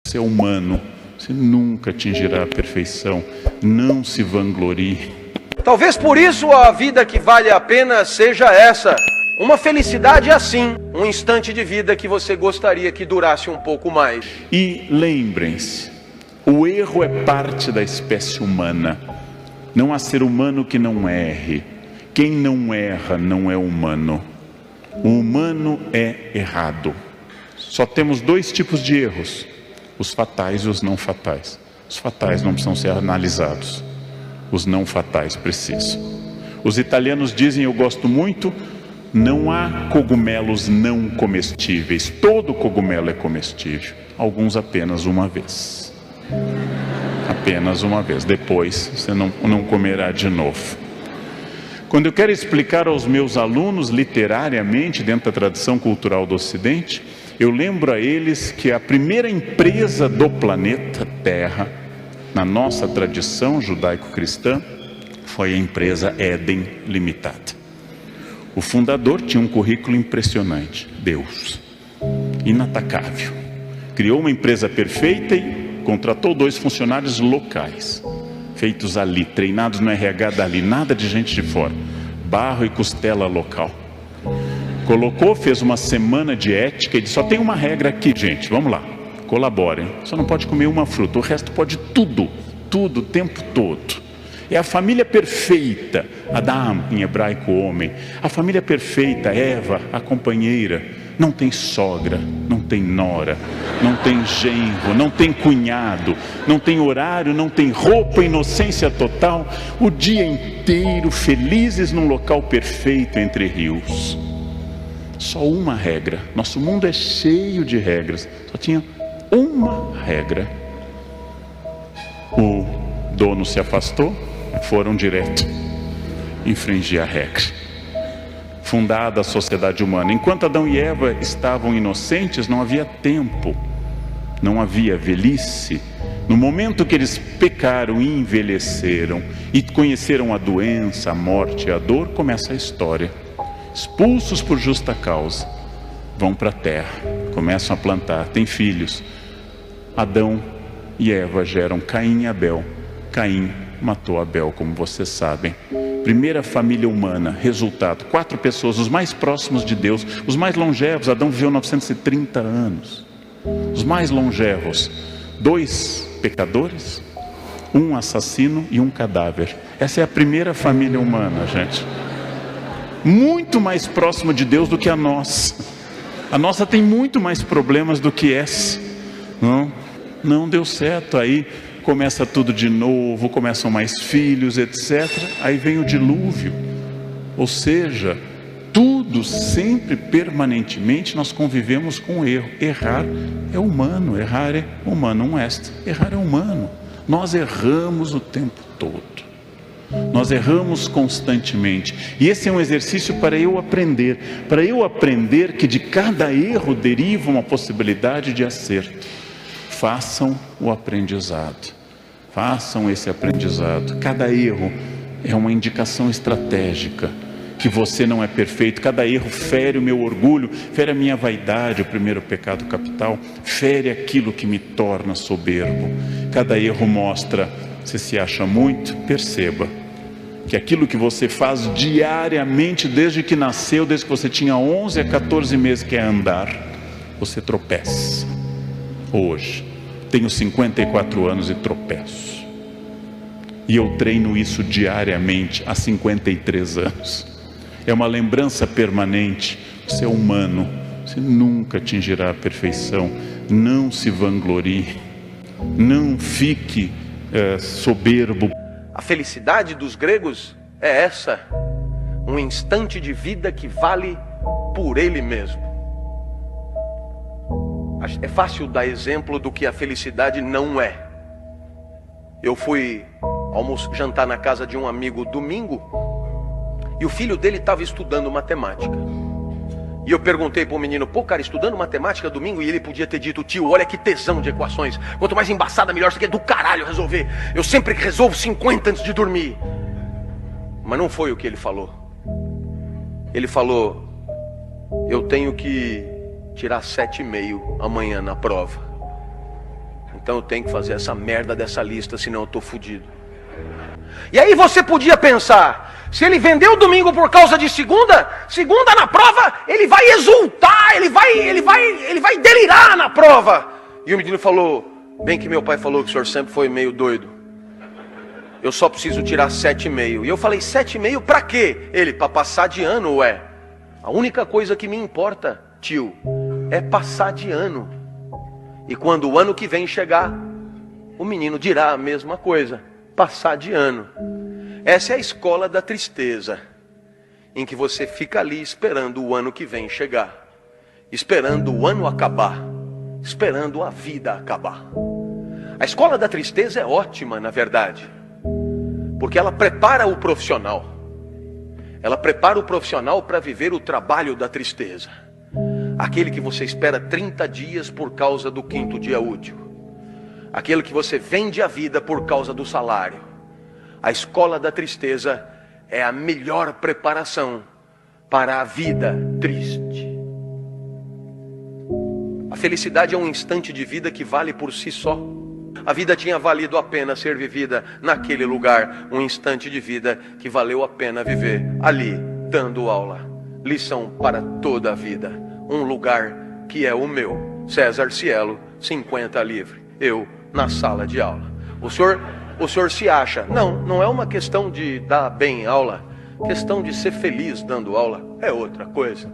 Você é humano, você nunca atingirá a perfeição. Não se vanglorie. Talvez por isso a vida que vale a pena seja essa. Uma felicidade assim, um instante de vida que você gostaria que durasse um pouco mais. E lembrem-se, o erro é parte da espécie humana. Não há ser humano que não erre. Quem não erra não é humano. O humano é errado. Só temos dois tipos de erros: os fatais e os não fatais. Os fatais não precisam ser analisados. Os não fatais precisam. Os italianos dizem, eu gosto muito, não há cogumelos não comestíveis. Todo cogumelo é comestível. Alguns apenas uma vez. Apenas uma vez. Depois você não comerá de novo. Quando eu quero explicar aos meus alunos literariamente, dentro da tradição cultural do Ocidente, eu lembro a eles que a primeira empresa do planeta Terra, na nossa tradição judaico-cristã, foi a empresa Éden Limitada. O fundador tinha um currículo impressionante. Deus, inatacável. Criou uma empresa perfeita e contratou 2 funcionários locais, feitos ali, treinados no RH dali, nada de gente de fora. Barro e costela local. Colocou, fez uma semana de ética e disse, só tem uma regra aqui, gente, vamos lá, colaborem. Só não pode comer uma fruta, o resto pode tudo, tudo, o tempo todo. É a família perfeita, Adam, em hebraico homem. A família perfeita, Eva, a companheira. Não tem sogra, não tem nora, não tem genro, não tem cunhado, não tem horário, não tem roupa, inocência total. O dia inteiro felizes num local perfeito entre rios. Só uma regra. Nosso mundo é cheio de regras. Só tinha uma regra. O dono se afastou, foram direto infringir a regra. Fundada a sociedade humana. Enquanto Adão e Eva estavam inocentes, não havia tempo, não havia velhice. No momento que eles pecaram e envelheceram e conheceram a doença, a morte e a dor, começa a história. Expulsos por justa causa, vão para a terra, começam a plantar, têm filhos. Adão e Eva geram Caim e Abel. Caim matou Abel, como vocês sabem. Primeira família humana, resultado, 4 pessoas, os mais próximos de Deus, os mais longevos. Adão viveu 930 anos. Os mais longevos, 2 pecadores, 1 assassino e 1 cadáver. Essa é a primeira família humana, gente. Muito mais próxima de Deus do que a nossa. A nossa tem muito mais problemas do que essa. Não deu certo. Aí começa tudo de novo, começam mais filhos, etc. Aí vem o dilúvio. Ou seja, tudo sempre, permanentemente, nós convivemos com o erro. Errar é humano, errar é humano, errar é humano. Nós erramos o tempo todo. Nós erramos constantemente. E esse é um exercício para eu aprender que de cada erro deriva uma possibilidade de acerto. Façam o aprendizado. Façam esse aprendizado. Cada erro é uma indicação estratégica que você não é perfeito. Cada erro fere o meu orgulho, fere a minha vaidade, o primeiro pecado capital, fere aquilo que me torna soberbo. Cada erro mostra, você se acha muito, perceba que aquilo que você faz diariamente, desde que nasceu, desde que você tinha 11 a 14 meses, que é andar, você tropeça. Hoje, tenho 54 anos e tropeço. E eu treino isso diariamente há 53 anos. É uma lembrança permanente. Você é humano, você nunca atingirá a perfeição. Não se vanglorie, não fique soberbo. A felicidade dos gregos é essa: um instante de vida que vale por ele mesmo. É fácil dar exemplo do que a felicidade não é. Eu fui jantar na casa de um amigo domingo e o filho dele estava estudando matemática. E eu perguntei para o menino, pô, cara, estudando matemática domingo? E ele podia ter dito, tio, olha que tesão de equações. Quanto mais embaçada, melhor. Isso aqui é do caralho resolver. Eu sempre resolvo 50 antes de dormir. Mas não foi o que ele falou. Ele falou, eu tenho que tirar 7,5 amanhã na prova. Então eu tenho que fazer essa merda dessa lista, senão eu tô fudido. E aí você podia pensar, se ele vendeu domingo por causa de segunda na prova, ele vai exultar, ele vai delirar na prova. E o menino falou, bem que meu pai falou que o senhor sempre foi meio doido. Eu só preciso tirar 7,5. E eu falei, 7,5 pra quê? Ele, pra passar de ano, ué. A única coisa que me importa, tio, é passar de ano. E quando o ano que vem chegar, o menino dirá a mesma coisa, passar de ano. Essa é a escola da tristeza, em que você fica ali esperando o ano que vem chegar, esperando o ano acabar, esperando a vida acabar. A escola da tristeza é ótima, na verdade, porque ela prepara o profissional. Ela prepara o profissional para viver o trabalho da tristeza. Aquele que você espera 30 dias por causa do 5º dia útil. Aquele que você vende a vida por causa do salário. A escola da tristeza é a melhor preparação para a vida triste. A felicidade é um instante de vida que vale por si só. A vida tinha valido a pena ser vivida naquele lugar. Um instante de vida que valeu a pena viver ali, dando aula. Lição para toda a vida. Um lugar que é o meu. César Cielo, 50 livre. Eu na sala de aula. O senhor se acha? Não é uma questão de dar bem aula. Questão de ser feliz dando aula é outra coisa.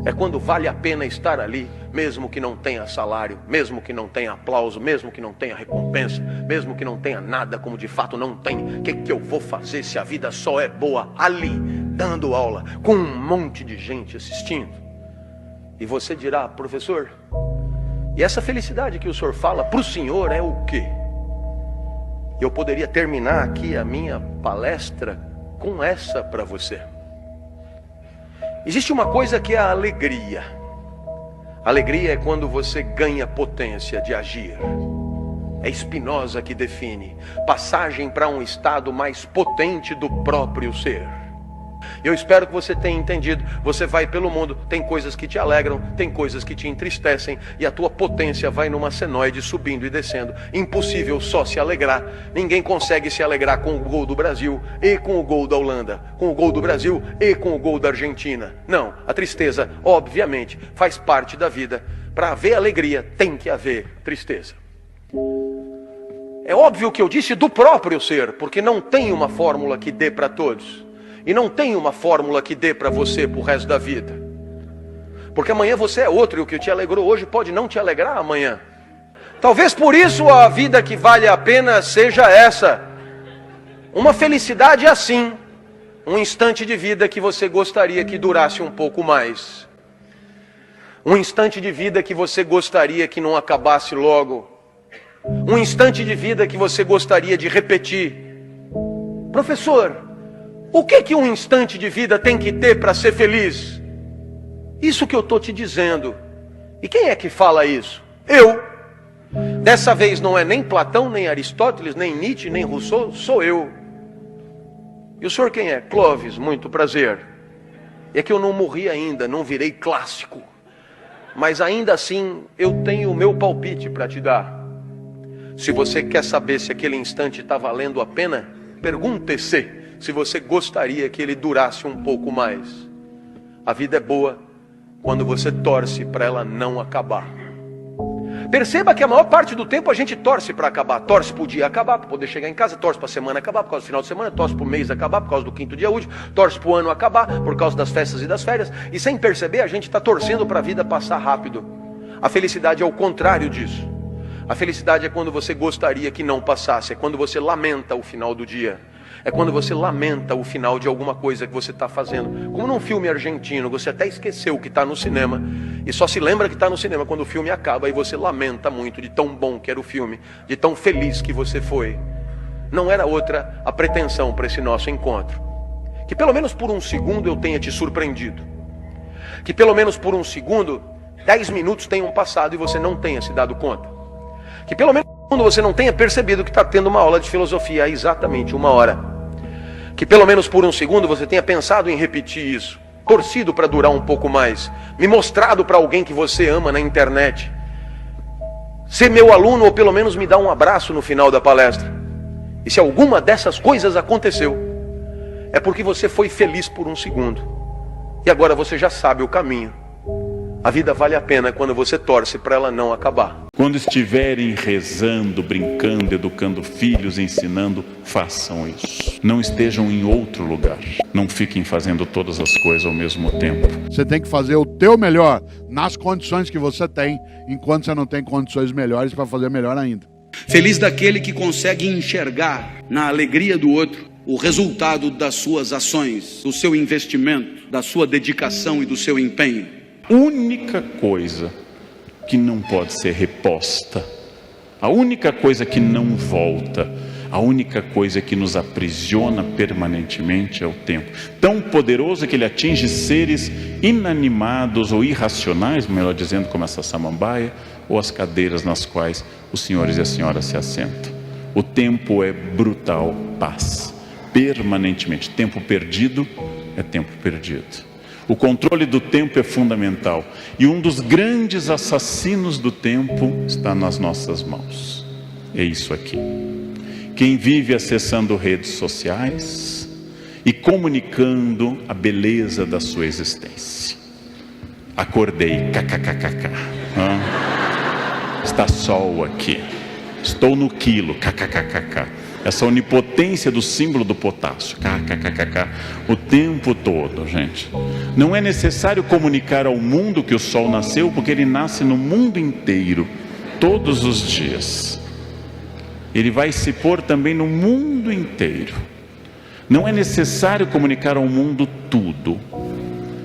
É quando vale a pena estar ali, mesmo que não tenha salário, mesmo que não tenha aplauso, mesmo que não tenha recompensa, mesmo que não tenha nada, como de fato não tem. O que eu vou fazer se a vida só é boa ali, dando aula, com um monte de gente assistindo? E você dirá, professor, e essa felicidade que o senhor fala para o senhor é o quê? Eu poderia terminar aqui a minha palestra com essa para você. Existe uma coisa que é a alegria. Alegria é quando você ganha potência de agir. É Spinoza que define passagem para um estado mais potente do próprio ser. Eu espero que você tenha entendido. Você vai pelo mundo, tem coisas que te alegram, tem coisas que te entristecem, e a tua potência vai numa senoide subindo e descendo. Impossível só se alegrar. Ninguém consegue se alegrar com o gol do Brasil e com o gol da Holanda, com o gol do Brasil e com o gol da Argentina. Não, a tristeza obviamente faz parte da vida. Para haver alegria tem que haver tristeza. É óbvio que eu disse do próprio ser, porque não tem uma fórmula que dê para todos. E não tem uma fórmula que dê para você pro resto da vida. Porque amanhã você é outro, e o que te alegrou hoje pode não te alegrar amanhã. Talvez por isso a vida que vale a pena seja essa. Uma felicidade assim. Um instante de vida que você gostaria que durasse um pouco mais. Um instante de vida que você gostaria que não acabasse logo. Um instante de vida que você gostaria de repetir. Professor, o que um instante de vida tem que ter para ser feliz? Isso que eu estou te dizendo. E quem é que fala isso? Eu. Dessa vez não é nem Platão, nem Aristóteles, nem Nietzsche, nem Rousseau, sou eu. E o senhor quem é? Clóvis, muito prazer. É que eu não morri ainda, não virei clássico. Mas ainda assim eu tenho o meu palpite para te dar. Se você quer saber se aquele instante está valendo a pena, pergunte-se se você gostaria que ele durasse um pouco mais. A vida é boa quando você torce para ela não acabar. Perceba que a maior parte do tempo a gente torce para acabar. Torce para o dia acabar, para poder chegar em casa. Torce para a semana acabar, por causa do final de semana. Torce para o mês acabar, por causa do 5º dia útil. Torce para o ano acabar, por causa das festas e das férias. E sem perceber, a gente está torcendo para a vida passar rápido. A felicidade é o contrário disso. A felicidade é quando você gostaria que não passasse. É quando você lamenta o final do dia. É quando você lamenta o final de alguma coisa que você está fazendo. Como num filme argentino, você até esqueceu que está no cinema. E só se lembra que está no cinema quando o filme acaba. E você lamenta muito de tão bom que era o filme. De tão feliz que você foi. Não era outra a pretensão para esse nosso encontro. Que pelo menos por um segundo eu tenha te surpreendido. Que pelo menos por um segundo, 10 minutos tenham passado e você não tenha se dado conta. Que pelo menos quando você não tenha percebido que está tendo uma aula de filosofia há exatamente 1 hora. Que pelo menos por um segundo você tenha pensado em repetir isso. Torcido para durar um pouco mais. Me mostrado para alguém que você ama na internet. ser meu aluno ou pelo menos me dar um abraço no final da palestra. E se alguma dessas coisas aconteceu, é porque você foi feliz por um segundo. E agora você já sabe o caminho. A vida vale a pena quando você torce para ela não acabar. Quando estiverem rezando, brincando, educando filhos, ensinando, façam isso. Não estejam em outro lugar. Não fiquem fazendo todas as coisas ao mesmo tempo. Você tem que fazer o teu melhor nas condições que você tem, enquanto você não tem condições melhores para fazer melhor ainda. Feliz daquele que consegue enxergar na alegria do outro o resultado das suas ações, do seu investimento, da sua dedicação e do seu empenho. Única coisa que não pode ser reposta, a única coisa que não volta, a única coisa que nos aprisiona permanentemente é o tempo. Tão poderoso que ele atinge seres inanimados ou irracionais, melhor dizendo, como essa samambaia, ou as cadeiras nas quais os senhores e as senhoras se assentam. O tempo é brutal, paz, permanentemente. Tempo perdido é tempo perdido. O controle do tempo é fundamental. E um dos grandes assassinos do tempo está nas nossas mãos. É isso aqui. Quem vive acessando redes sociais e comunicando a beleza da sua existência. Acordei, kkkk. Está sol aqui. Estou no quilo, kkkk. Essa onipotência do símbolo do potássio, kkkk, o tempo todo, gente. Não é necessário comunicar ao mundo que o sol nasceu, porque ele nasce no mundo inteiro, todos os dias. Ele vai se pôr também no mundo inteiro. Não é necessário comunicar ao mundo tudo.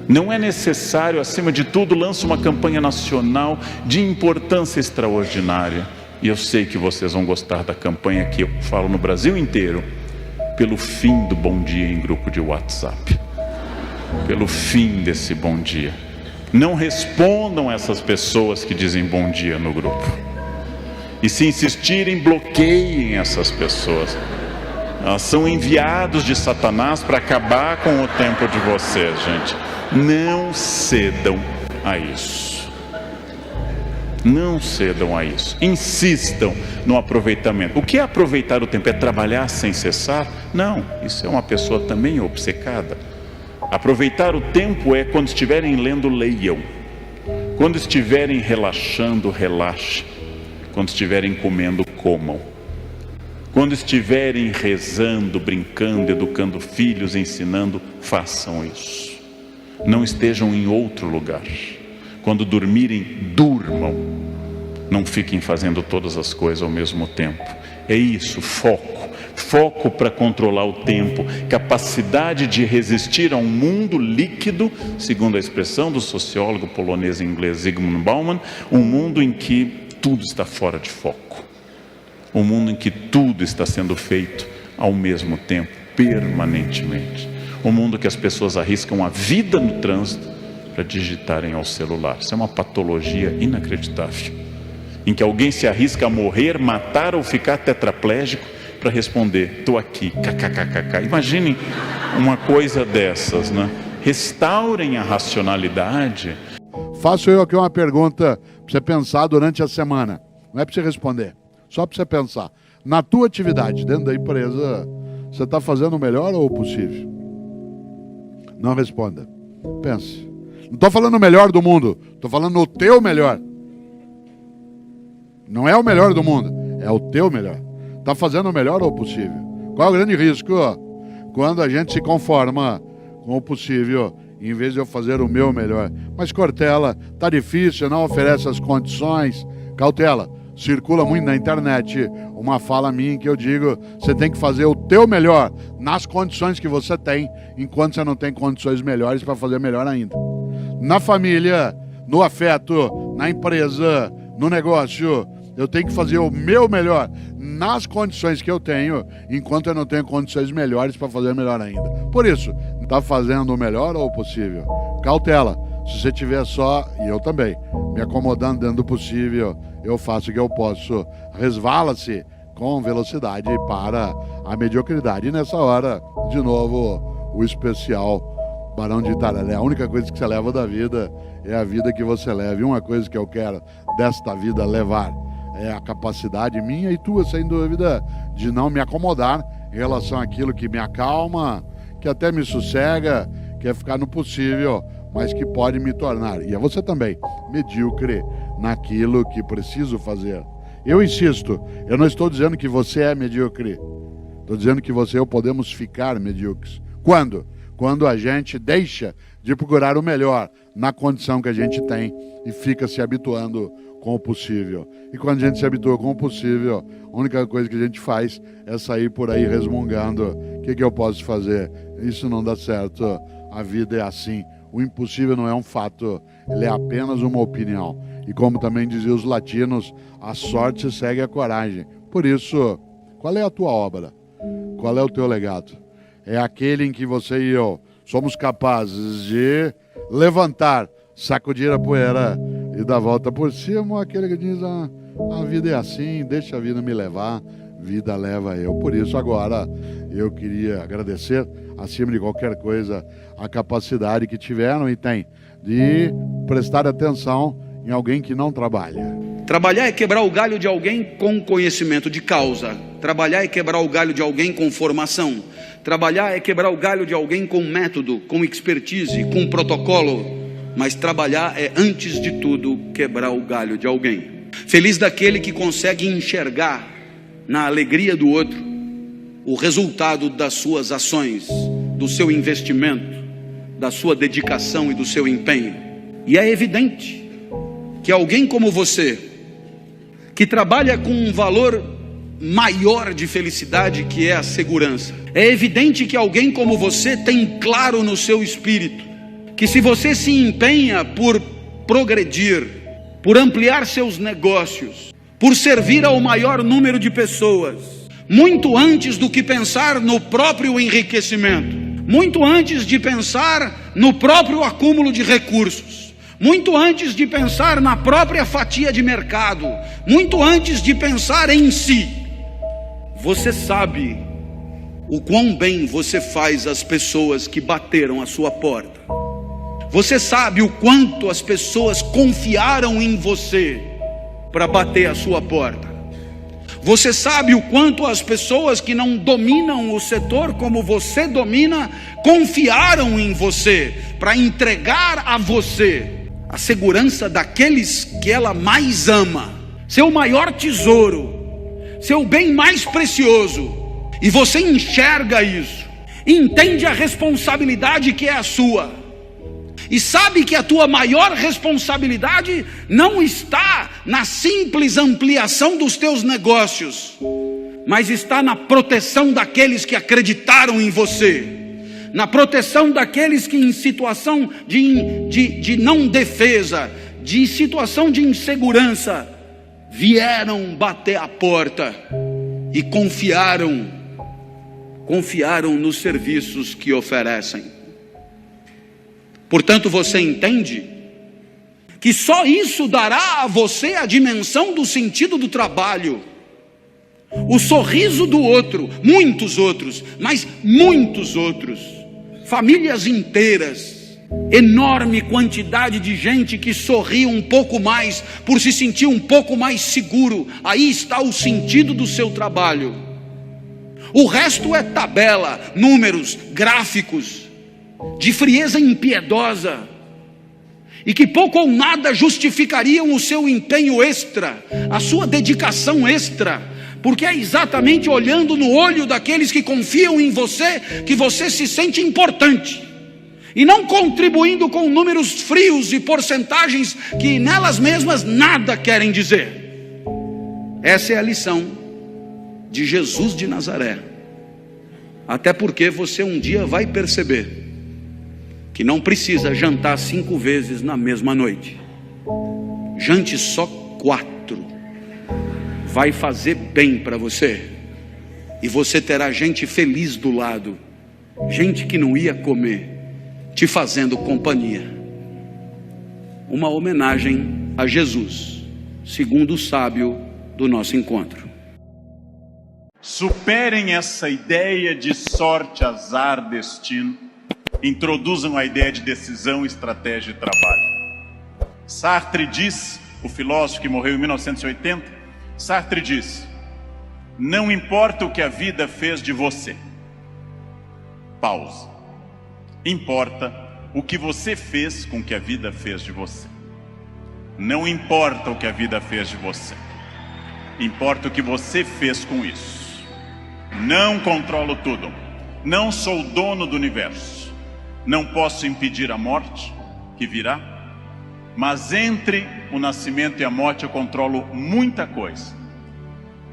Não é necessário, acima de tudo, lança uma campanha nacional de importância extraordinária. E eu sei que vocês vão gostar da campanha que eu falo no Brasil inteiro, pelo fim do bom dia em grupo de WhatsApp. Pelo fim desse bom dia. Não respondam essas pessoas que dizem bom dia no grupo. E se insistirem, bloqueiem essas pessoas. Elas são enviados de Satanás para acabar com o tempo de vocês, gente. Não cedam a isso. Não cedam a isso. Insistam no aproveitamento. O que é aproveitar o tempo? É trabalhar sem cessar? Não, isso é uma pessoa também obcecada. Aproveitar o tempo é quando estiverem lendo, leiam. Quando estiverem relaxando, relaxem. Quando estiverem comendo, comam. Quando estiverem rezando, brincando, educando filhos, ensinando, façam isso. Não estejam em outro lugar. Quando dormirem, durmam. Não fiquem fazendo todas as coisas ao mesmo tempo. É isso, foco. Foco para controlar o tempo. Capacidade de resistir a um mundo líquido, segundo a expressão do sociólogo polonês e inglês Zygmunt Bauman, um mundo em que tudo está fora de foco. Um mundo em que tudo está sendo feito ao mesmo tempo, permanentemente. Um mundo que as pessoas arriscam a vida no trânsito para digitarem ao celular. Isso é uma patologia inacreditável, em que alguém se arrisca a morrer, matar ou ficar tetraplégico para responder, estou aqui, kkkk. Imaginem uma coisa dessas, né? Restaurem a racionalidade. Faço eu aqui uma pergunta para você pensar durante a semana. Não é para você responder, só para você pensar. Na tua atividade, dentro da empresa, você está fazendo o melhor ou o possível? Não responda. Pense. Não estou falando o melhor do mundo, estou falando o teu melhor. Não é o melhor do mundo, é o teu melhor. Está fazendo o melhor ou o possível? Qual é o grande risco? Quando a gente se conforma com o possível, em vez de eu fazer o meu melhor. Mas Cortella, tá difícil, não oferece as condições. Cautela, circula muito na internet uma fala minha que eu digo, você tem que fazer o teu melhor nas condições que você tem, enquanto você não tem condições melhores para fazer melhor ainda. Na família, no afeto, na empresa, no negócio, eu tenho que fazer o meu melhor nas condições que eu tenho, enquanto eu não tenho condições melhores para fazer melhor ainda. Por isso, está fazendo o melhor ou o possível? Cautela, se você tiver só, e eu também, me acomodando dentro do possível, eu faço o que eu posso. Resvala-se com velocidade para a mediocridade. E nessa hora, de novo, o especial Barão de Itararé. A única coisa que você leva da vida é a vida que você leva. E uma coisa que eu quero desta vida levar é a capacidade minha e tua, sem dúvida, de não me acomodar em relação àquilo que me acalma, que até me sossega, que é ficar no possível, mas que pode me tornar, e é você também, medíocre naquilo que preciso fazer. Eu insisto, eu não estou dizendo que você é medíocre, estou dizendo que você e eu podemos ficar medíocres. Quando? Quando a gente deixa de procurar o melhor na condição que a gente tem e fica se habituando com o possível. E quando a gente se habitua com o possível, a única coisa que a gente faz é sair por aí resmungando. O que eu posso fazer? Isso não dá certo. A vida é assim. O impossível não é um fato, ele é apenas uma opinião. E como também diziam os latinos, a sorte segue a coragem. Por isso, qual é a tua obra? Qual é o teu legado? É aquele em que você e eu somos capazes de levantar, sacudir a poeira e dar a volta por cima, ou aquele que diz, a vida é assim, deixa a vida me levar, vida leva eu. Por isso agora eu queria agradecer, acima de qualquer coisa, a capacidade que tiveram e têm de prestar atenção em alguém que não trabalha. Trabalhar é quebrar o galho de alguém com conhecimento de causa. Trabalhar é quebrar o galho de alguém com formação. Trabalhar é quebrar o galho de alguém com método, com expertise, com protocolo. Mas trabalhar é, antes de tudo, quebrar o galho de alguém. Feliz daquele que consegue enxergar na alegria do outro o resultado das suas ações, do seu investimento, da sua dedicação e do seu empenho. E é evidente que alguém como você, que trabalha com um valor maior de felicidade, que é a segurança, é evidente que alguém como você tem claro no seu espírito que se você se empenha por progredir, por ampliar seus negócios, por servir ao maior número de pessoas, muito antes do que pensar no próprio enriquecimento, muito antes de pensar no próprio acúmulo de recursos, muito antes de pensar na própria fatia de mercado, muito antes de pensar em si, você sabe o quão bem você faz às pessoas que bateram a sua porta. Você sabe o quanto as pessoas confiaram em você para bater a sua porta. Você sabe o quanto as pessoas que não dominam o setor como você domina, confiaram em você para entregar a você a segurança daqueles que ela mais ama, seu maior tesouro, seu bem mais precioso. E você enxerga isso, entende a responsabilidade que é a sua, e sabe que a tua maior responsabilidade não está na simples ampliação dos teus negócios, mas está na proteção daqueles que acreditaram em você, na proteção daqueles que em situação de não defesa, de situação de insegurança, vieram bater a porta e confiaram nos serviços que oferecem. Portanto, você entende que só isso dará a você a dimensão do sentido do trabalho. O sorriso do outro, muitos outros, mas muitos outros, famílias inteiras, enorme quantidade de gente que sorri um pouco mais por se sentir um pouco mais seguro. Aí está o sentido do seu trabalho. O resto é tabela, números, gráficos, de frieza impiedosa, e que pouco ou nada justificariam o seu empenho extra, a sua dedicação extra, porque é exatamente olhando no olho daqueles que confiam em você que você se sente importante, e não contribuindo com números frios e porcentagens que nelas mesmas nada querem dizer. Essa é a lição de Jesus de Nazaré. Até porque você um dia vai perceber que não precisa jantar 5 vezes na mesma noite. Jante só 4. Vai fazer bem para você. E você terá gente feliz do lado, gente que não ia comer, te fazendo companhia. Uma homenagem a Jesus, segundo o sábio do nosso encontro. Superem essa ideia de sorte, azar, destino. Introduzam a ideia de decisão, estratégia e trabalho. Sartre diz, o filósofo que morreu em 1980, Sartre diz: não importa o que a vida fez de você. Pausa. Importa o que você fez com o que a vida fez de você. Não importa o que a vida fez de você. Importa o que você fez com isso. Não controlo tudo. Não sou o dono do universo. Não posso impedir a morte que virá. Mas entre o nascimento e a morte eu controlo muita coisa.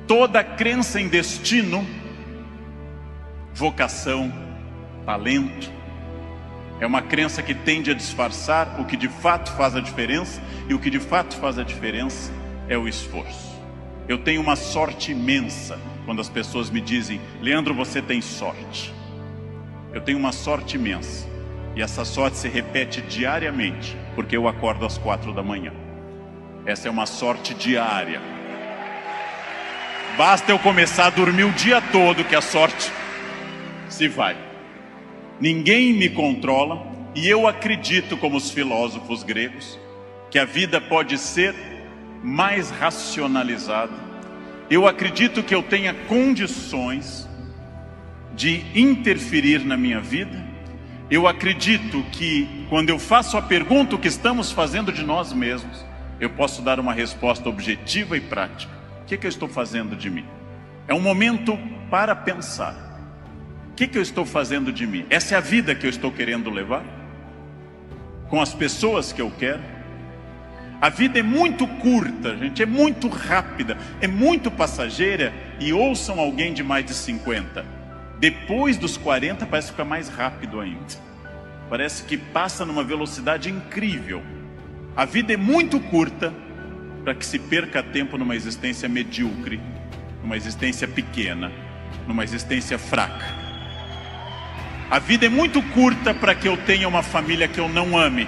Toda crença em destino, vocação, talento, é uma crença que tende a disfarçar o que de fato faz a diferença, e o que de fato faz a diferença é o esforço. Eu tenho uma sorte imensa quando as pessoas me dizem: Leandro, você tem sorte. Eu tenho uma sorte imensa, e essa sorte se repete diariamente, porque eu acordo às 4 da manhã. Essa é uma sorte diária. Basta eu começar a dormir o dia todo que a sorte se vai. Ninguém me controla, e eu acredito, como os filósofos gregos, que a vida pode ser mais racionalizada. Eu acredito que eu tenha condições de interferir na minha vida. Eu acredito que quando eu faço a pergunta o que estamos fazendo de nós mesmos, eu posso dar uma resposta objetiva e prática. O que eu estou fazendo de mim? É um momento para pensar. O que eu estou fazendo de mim? Essa é a vida que eu estou querendo levar? Com as pessoas que eu quero? A vida é muito curta, gente, é muito rápida, é muito passageira. E ouçam alguém de mais de 50. Depois dos 40 parece ficar mais rápido ainda. Parece que passa numa velocidade incrível. A vida é muito curta para que se perca tempo numa existência medíocre, numa existência pequena, numa existência fraca. A vida é muito curta para que eu tenha uma família que eu não ame,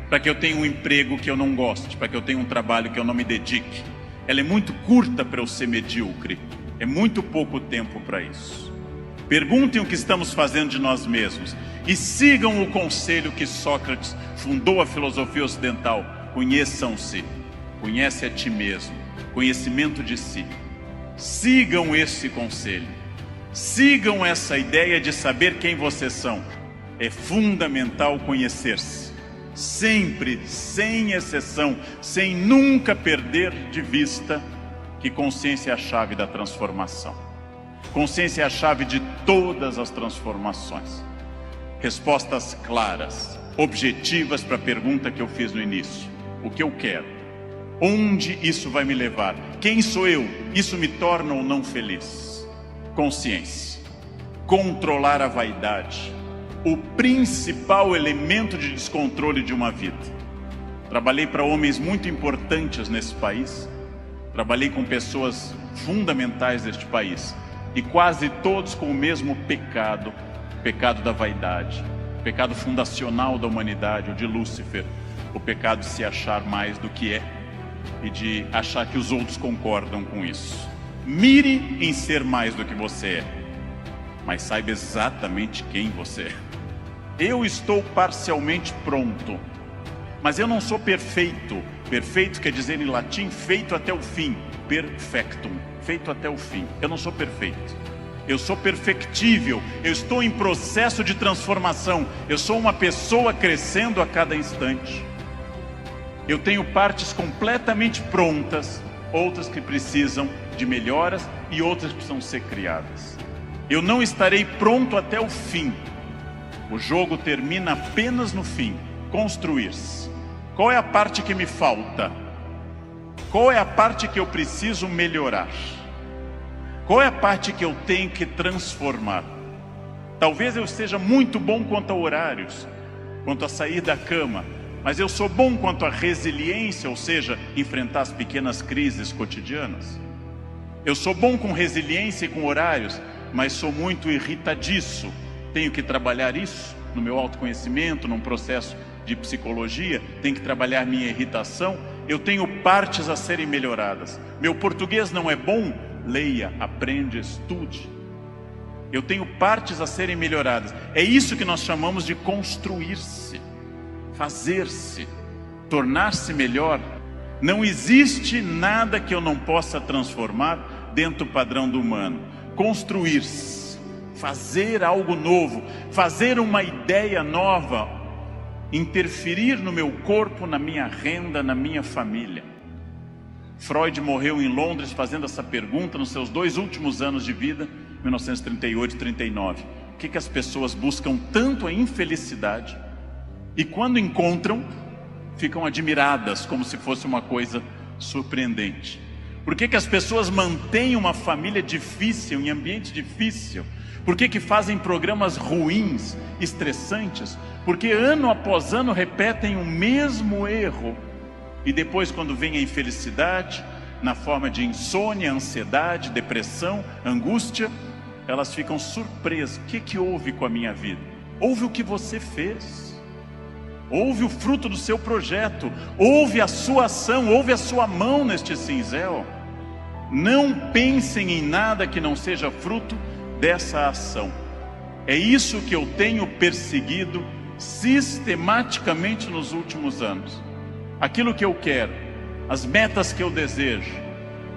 para que eu tenha um emprego que eu não goste, para que eu tenha um trabalho que eu não me dedique. Ela é muito curta para eu ser medíocre. É muito pouco tempo para isso. Perguntem o que estamos fazendo de nós mesmos e sigam o conselho que Sócrates fundou a filosofia ocidental: conheçam-se, conhece a ti mesmo, conhecimento de si. Sigam esse conselho. Sigam essa ideia de saber quem vocês são. É fundamental conhecer-se. Sempre, sem exceção, sem nunca perder de vista que consciência é a chave da transformação. Consciência é a chave de todas as transformações. Respostas claras, objetivas para a pergunta que eu fiz no início. O que eu quero? Onde isso vai me levar? Quem sou eu? Isso me torna ou não feliz? Consciência. Controlar a vaidade. O principal elemento de descontrole de uma vida. Trabalhei para homens muito importantes nesse país. Trabalhei com pessoas fundamentais deste país. E quase todos com o mesmo pecado. O pecado da vaidade. O pecado fundacional da humanidade, o de Lúcifer. O pecado de se achar mais do que é. E de achar que os outros concordam com isso. Mire em ser mais do que você é, mas saiba exatamente quem você é. Eu estou parcialmente pronto, mas eu não sou perfeito. Perfeito quer dizer em latim feito até o fim. Perfectum, feito até o fim. Eu não sou perfeito. Eu sou perfectível. Eu estou em processo de transformação. Eu sou uma pessoa crescendo a cada instante. Eu tenho partes completamente prontas, outras que precisam de melhoras e outras que precisam ser criadas. Eu não estarei pronto até o fim. O jogo termina apenas no fim. Construir-se. Qual é a parte que me falta? Qual é a parte que eu preciso melhorar? Qual é a parte que eu tenho que transformar? Talvez eu esteja muito bom quanto a horários, quanto a sair da cama, mas eu sou bom quanto a resiliência, ou seja, enfrentar as pequenas crises cotidianas. Eu sou bom com resiliência e com horários, mas sou muito irritadiço. Tenho que trabalhar isso no meu autoconhecimento, num processo de psicologia. Tenho que trabalhar minha irritação. Eu tenho partes a serem melhoradas. Meu português não é bom? Leia, aprende, estude. Eu tenho partes a serem melhoradas. É isso que nós chamamos de construir-se, fazer-se, tornar-se melhor. Não existe nada que eu não possa transformar dentro do padrão do humano. Construir-se, fazer algo novo, fazer uma ideia nova, interferir no meu corpo, na minha renda, na minha família. Freud morreu em Londres fazendo essa pergunta nos seus 2 últimos anos de vida, 1938 e 39. O que as pessoas buscam tanto a infelicidade e quando encontram, ficam admiradas como se fosse uma coisa surpreendente? Por que as pessoas mantêm uma família difícil, em ambiente difícil? Por que fazem programas ruins, estressantes? Porque ano após ano repetem o mesmo erro. E depois, quando vem a infelicidade, na forma de insônia, ansiedade, depressão, angústia, elas ficam surpresas. O que houve com a minha vida? Houve o que você fez. Houve o fruto do seu projeto. Houve a sua ação, houve a sua mão neste cinzel. Não pensem em nada que não seja fruto dessa ação. É isso que eu tenho perseguido sistematicamente nos últimos anos. Aquilo que eu quero, as metas que eu desejo,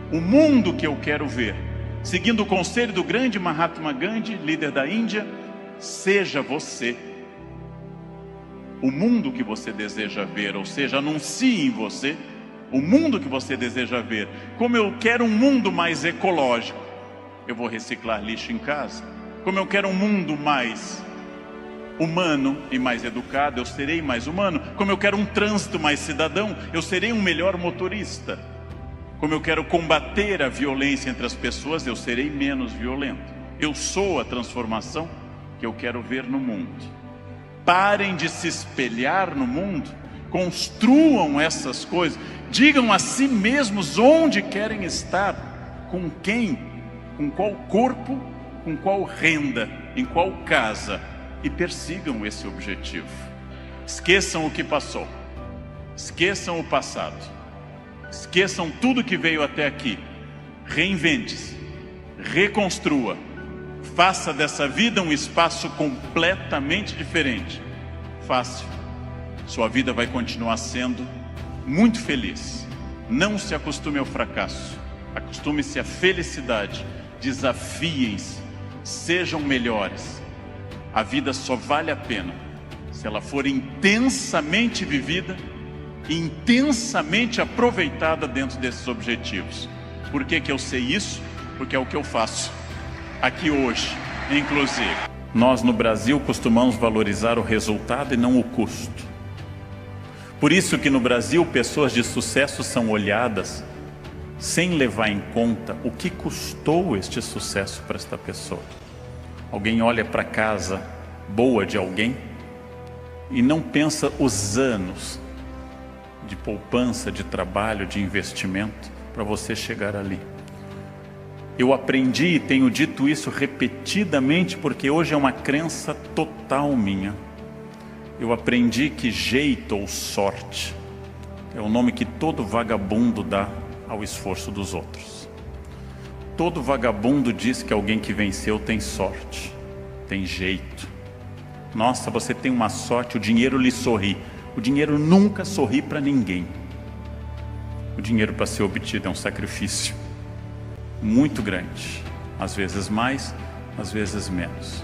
o mundo que eu quero ver, seguindo o conselho do grande Mahatma Gandhi, líder da Índia: seja você o mundo que você deseja ver, ou seja, anuncie em você o mundo que você deseja ver. Como eu quero um mundo mais ecológico, eu vou reciclar lixo em casa. Como eu quero um mundo mais humano e mais educado, eu serei mais humano. Como eu quero um trânsito mais cidadão, eu serei um melhor motorista. Como eu quero combater a violência entre as pessoas, eu serei menos violento. Eu sou a transformação que eu quero ver no mundo. Parem de se espelhar no mundo, construam essas coisas, digam a si mesmos onde querem estar, com quem, com qual corpo, com qual renda, em qual casa, e persigam esse objetivo. Esqueçam o que passou, esqueçam o passado, esqueçam tudo que veio até aqui. Reinvente-se, reconstrua, faça dessa vida um espaço completamente diferente. Fácil, sua vida vai continuar sendo muito feliz. Não se acostume ao fracasso, acostume-se à felicidade. Desafiem-se, sejam melhores. A vida só vale a pena se ela for intensamente vivida, intensamente aproveitada dentro desses objetivos. Por que eu sei isso? Porque é o que eu faço aqui hoje, inclusive. Nós no Brasil costumamos valorizar o resultado e não o custo. Por isso que no Brasil pessoas de sucesso são olhadas sem levar em conta o que custou este sucesso para esta pessoa. Alguém olha para a casa boa de alguém e não pensa os anos de poupança, de trabalho, de investimento para você chegar ali. Eu aprendi e tenho dito isso repetidamente porque hoje é uma crença total minha. Eu aprendi que jeito ou sorte é o nome que todo vagabundo dá ao esforço dos outros. Todo vagabundo diz que alguém que venceu tem sorte, tem jeito. Nossa, você tem uma sorte, o dinheiro lhe sorri. O dinheiro nunca sorri para ninguém. O dinheiro para ser obtido é um sacrifício muito grande, às vezes mais, às vezes menos.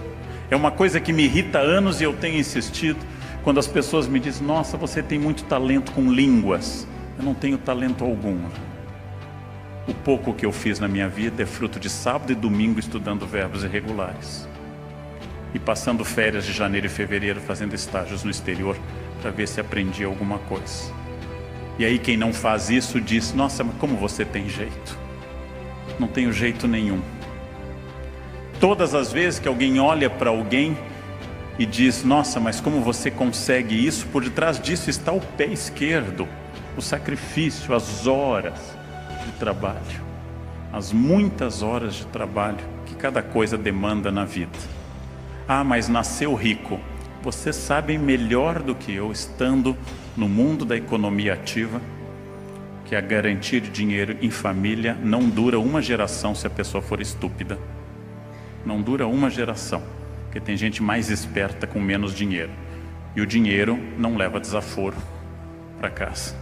É uma coisa que me irrita há anos e eu tenho insistido, quando as pessoas me dizem: nossa, você tem muito talento com línguas. Eu não tenho talento algum. O pouco que eu fiz na minha vida é fruto de sábado e domingo estudando verbos irregulares e passando férias de janeiro e fevereiro fazendo estágios no exterior para ver se aprendia alguma coisa. E aí quem não faz isso diz: nossa, mas como você tem jeito? Não tenho jeito nenhum. Todas as vezes que alguém olha para alguém e diz: nossa, mas como você consegue isso? Por detrás disso está o pé esquerdo, o sacrifício, as horas de trabalho, as muitas horas de trabalho que cada coisa demanda na vida. Ah, mas nasceu rico. Vocês sabem melhor do que eu, estando no mundo da economia ativa, que a garantia de dinheiro em família não dura uma geração se a pessoa for estúpida. Não dura uma geração, porque tem gente mais esperta com menos dinheiro. E o dinheiro não leva desaforo para casa.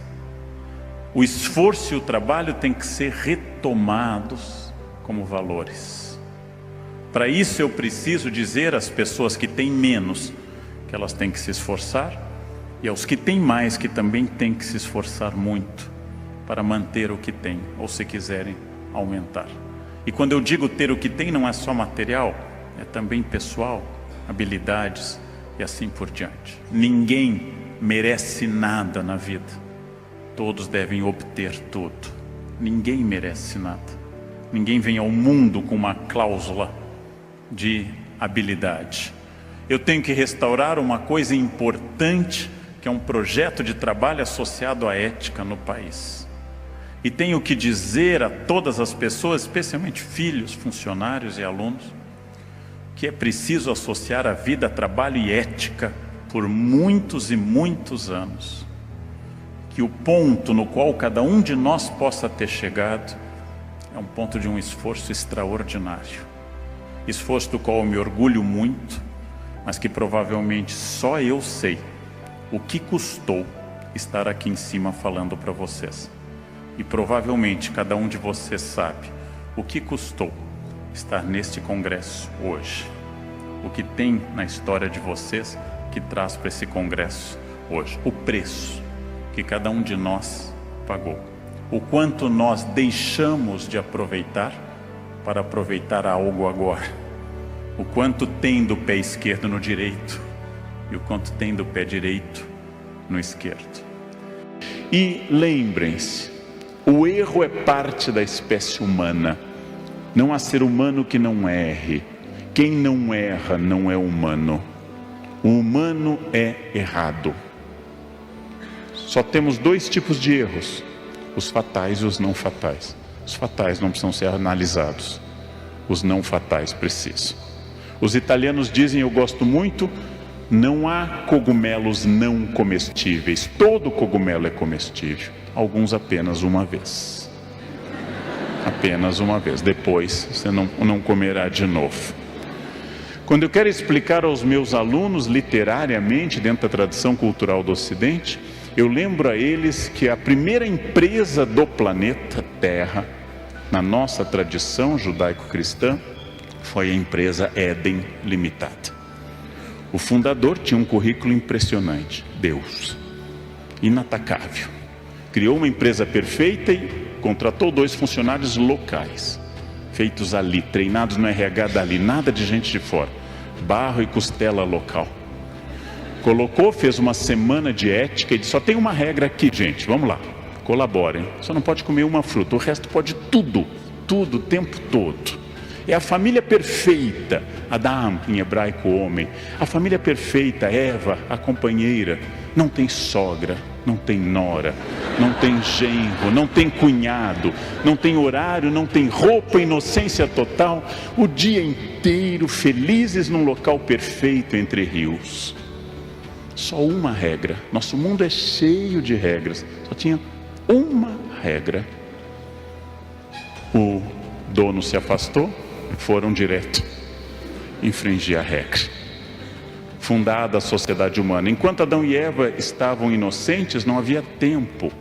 O esforço e o trabalho têm que ser retomados como valores. Para isso eu preciso dizer às pessoas que têm menos que elas têm que se esforçar, e aos que têm mais que também têm que se esforçar muito para manter o que têm, ou se quiserem aumentar. E quando eu digo ter o que tem, não é só material, é também pessoal, habilidades e assim por diante. Ninguém merece nada na vida, todos devem obter tudo. Ninguém merece nada. Ninguém vem ao mundo com uma cláusula de habilidade. Eu tenho que restaurar uma coisa importante, que é um projeto de trabalho associado à ética no país. E tenho que dizer a todas as pessoas, especialmente filhos, funcionários e alunos, que é preciso associar a vida a trabalho e ética por muitos e muitos anos. Que o ponto no qual cada um de nós possa ter chegado é um ponto de um esforço extraordinário. Esforço do qual eu me orgulho muito, mas que provavelmente só eu sei o que custou estar aqui em cima falando para vocês. E provavelmente cada um de vocês sabe o que custou estar neste congresso hoje. O que tem na história de vocês que traz para esse congresso hoje. O preço que cada um de nós pagou. O quanto nós deixamos de aproveitar para aproveitar algo agora. O quanto tem do pé esquerdo no direito e o quanto tem do pé direito no esquerdo. E lembrem-se, o erro é parte da espécie humana. Não há ser humano que não erre. Quem não erra não é humano. O humano é errado. Só temos dois tipos de erros: os fatais e os não fatais. Os fatais não precisam ser analisados, os não fatais precisam. Os italianos dizem, eu gosto muito, não há cogumelos não comestíveis. Todo cogumelo é comestível, alguns apenas uma vez. Apenas uma vez, depois você não comerá de novo. Quando eu quero explicar aos meus alunos literariamente, dentro da tradição cultural do Ocidente, eu lembro a eles que a primeira empresa do planeta Terra, na nossa tradição judaico-cristã, foi a empresa Éden Limitada. O fundador tinha um currículo impressionante, Deus, inatacável. Criou uma empresa perfeita e contratou 2 funcionários locais, feitos ali, treinados no RH dali, nada de gente de fora, barro e costela local. Colocou, fez uma semana de ética e disse, só tem uma regra aqui, gente, vamos lá, colaborem. Só não pode comer uma fruta, o resto pode tudo, tudo, o tempo todo. É a família perfeita, Adam, em hebraico homem. A família perfeita, Eva, a companheira. Não tem sogra, não tem nora, não tem genro, não tem cunhado, não tem horário, não tem roupa, inocência total. O dia inteiro felizes num local perfeito entre rios. Só uma regra. Nosso mundo é cheio de regras. Só tinha uma regra. O dono se afastou, foram direto infringir a regra. Fundada a sociedade humana. Enquanto Adão e Eva estavam inocentes, não havia tempo,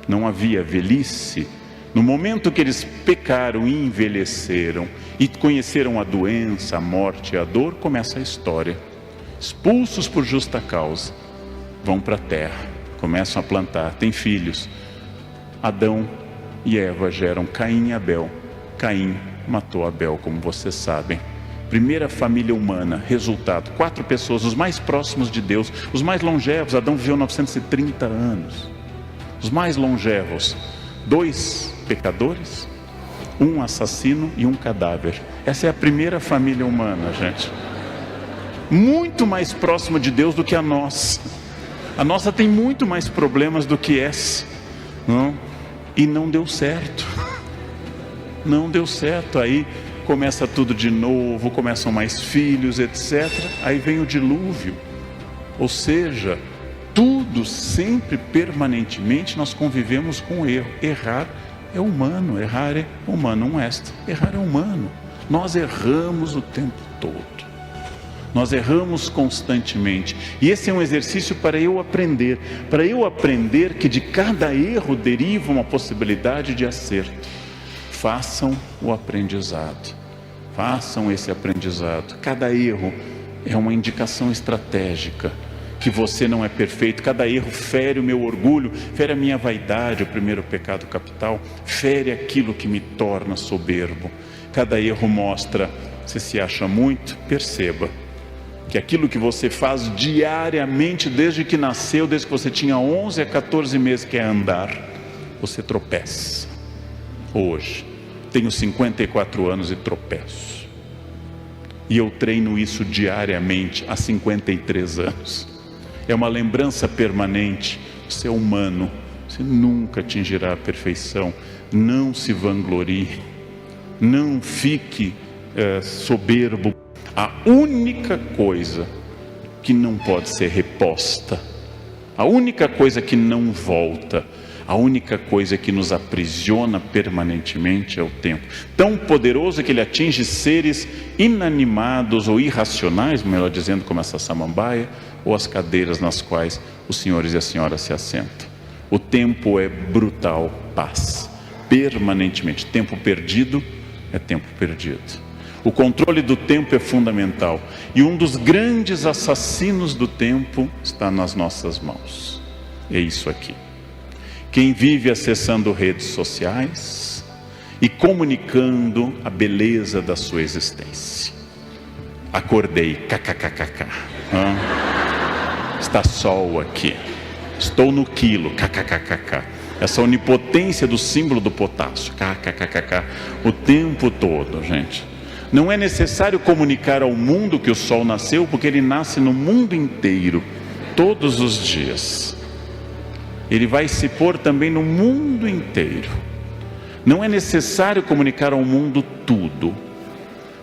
não havia velhice. No momento que eles pecaram e envelheceram e conheceram a doença, a morte e a dor, começa a história. Expulsos por justa causa, vão para a terra, começam a plantar, têm filhos. Adão e Eva geram Caim e Abel. Caim matou Abel, como vocês sabem. Primeira família humana, resultado, 4 pessoas, os mais próximos de Deus, os mais longevos. Adão viveu 930 anos. Os mais longevos, 2 pecadores, 1 assassino e 1 cadáver. Essa é a primeira família humana, gente. Muito mais próxima de Deus do que a nossa. A nossa tem muito mais problemas do que essa, não? E não deu certo. Não deu certo. Aí começa tudo de novo, começam mais filhos, etc. Aí vem o dilúvio. Ou seja, tudo sempre, permanentemente, nós convivemos com o erro. Errar é humano, errar é humano, errar é humano. Nós erramos o tempo todo. Nós erramos constantemente. E esse é um exercício para eu aprender. Para eu aprender que de cada erro deriva uma possibilidade de acerto. Façam o aprendizado. Façam esse aprendizado. Cada erro é uma indicação estratégica. Que você não é perfeito. Cada erro fere o meu orgulho, fere a minha vaidade, o primeiro pecado capital. Fere aquilo que me torna soberbo. Cada erro mostra, você se acha muito, perceba que aquilo que você faz diariamente, desde que nasceu, desde que você tinha 11 a 14 meses, que é andar, você tropeça. Hoje, tenho 54 anos e tropeço. E eu treino isso diariamente há 53 anos. É uma lembrança permanente. Você é humano, você nunca atingirá a perfeição. Não se vanglorie, não fique soberbo. A única coisa que não pode ser reposta, a única coisa que não volta, a única coisa que nos aprisiona permanentemente é o tempo. Tão poderoso que ele atinge seres inanimados ou irracionais, melhor dizendo, como essa samambaia, ou as cadeiras nas quais os senhores e as senhoras se assentam. O tempo é brutal, paz, permanentemente. Tempo perdido é tempo perdido. O controle do tempo é fundamental. E um dos grandes assassinos do tempo está nas nossas mãos. É isso aqui. Quem vive acessando redes sociais e comunicando a beleza da sua existência. Acordei, kkkk. Está sol aqui. Estou no quilo, kkkk. Essa onipotência do símbolo do potássio, kkkk. O tempo todo, gente. Não é necessário comunicar ao mundo que o sol nasceu, porque ele nasce no mundo inteiro, todos os dias. Ele vai se pôr também no mundo inteiro. Não é necessário comunicar ao mundo tudo.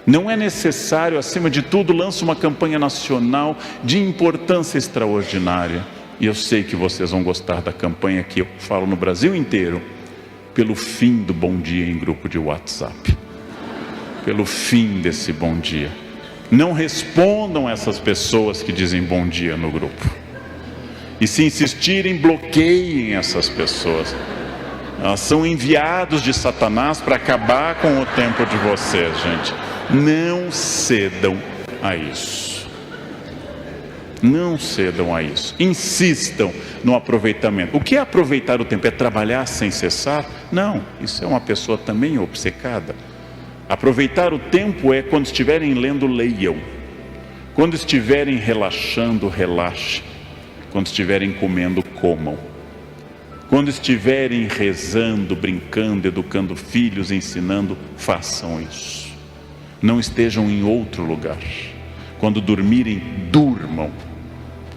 Não é necessário, acima de tudo, lançar uma campanha nacional de importância extraordinária. E eu sei que vocês vão gostar da campanha que eu falo no Brasil inteiro, pelo fim do bom dia em grupo de WhatsApp. Pelo fim desse bom dia. Não respondam essas pessoas que dizem bom dia no grupo. E se insistirem, bloqueiem essas pessoas. Elas são enviados de Satanás para acabar com o tempo de vocês, gente. Não cedam a isso. Não cedam a isso. Insistam no aproveitamento. O que é aproveitar o tempo? É trabalhar sem cessar? Não, isso é uma pessoa também obcecada. Aproveitar o tempo é quando estiverem lendo, leiam. Quando estiverem relaxando, relaxem. Quando estiverem comendo, comam. Quando estiverem rezando, brincando, educando filhos, ensinando, façam isso. Não estejam em outro lugar. Quando dormirem, durmam.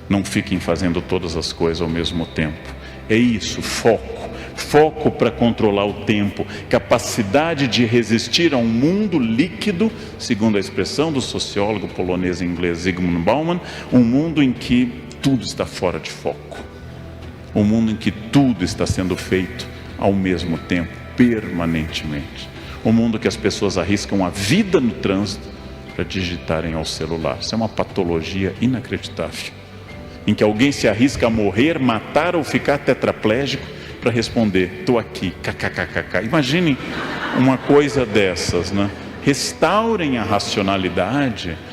Não fiquem fazendo todas as coisas ao mesmo tempo. É isso, foco. Foco para controlar o tempo, capacidade de resistir a um mundo líquido, segundo a expressão do sociólogo polonês e inglês Zygmunt Bauman, um mundo em que tudo está fora de foco, um mundo em que tudo está sendo feito ao mesmo tempo, permanentemente, um mundo que as pessoas arriscam a vida no trânsito para digitarem ao celular. Isso é uma patologia inacreditável, em que alguém se arrisca a morrer, matar ou ficar tetraplégico para responder, estou aqui, kkkk. Imaginem uma coisa dessas, né? Restaurem a racionalidade,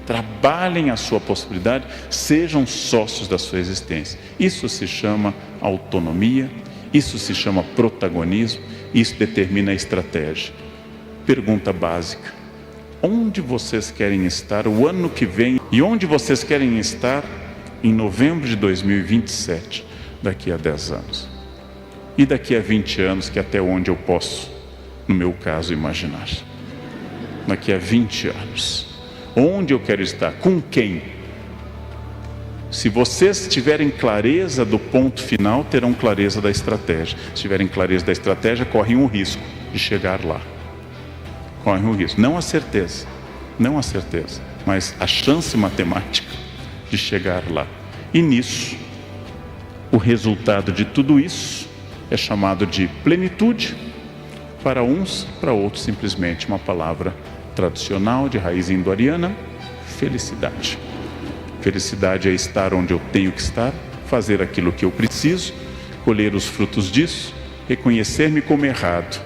trabalhem a sua possibilidade, sejam sócios da sua existência. Isso se chama autonomia, isso se chama protagonismo, isso determina a estratégia. Pergunta básica: onde vocês querem estar o ano que vem e onde vocês querem estar em novembro de 2027, daqui a 10 anos. E daqui a 20 anos, que é até onde eu posso, no meu caso, imaginar. Daqui a 20 anos. Onde eu quero estar? Com quem? Se vocês tiverem clareza do ponto final, terão clareza da estratégia. Se tiverem clareza da estratégia, correm o risco de chegar lá. Correm o risco. Não a certeza, mas a chance matemática de chegar lá. E nisso, o resultado de tudo isso é chamado de plenitude, para uns, para outros simplesmente uma palavra tradicional de raiz indo-ariana, felicidade. Felicidade é estar onde eu tenho que estar, fazer aquilo que eu preciso, colher os frutos disso, reconhecer-me como errado,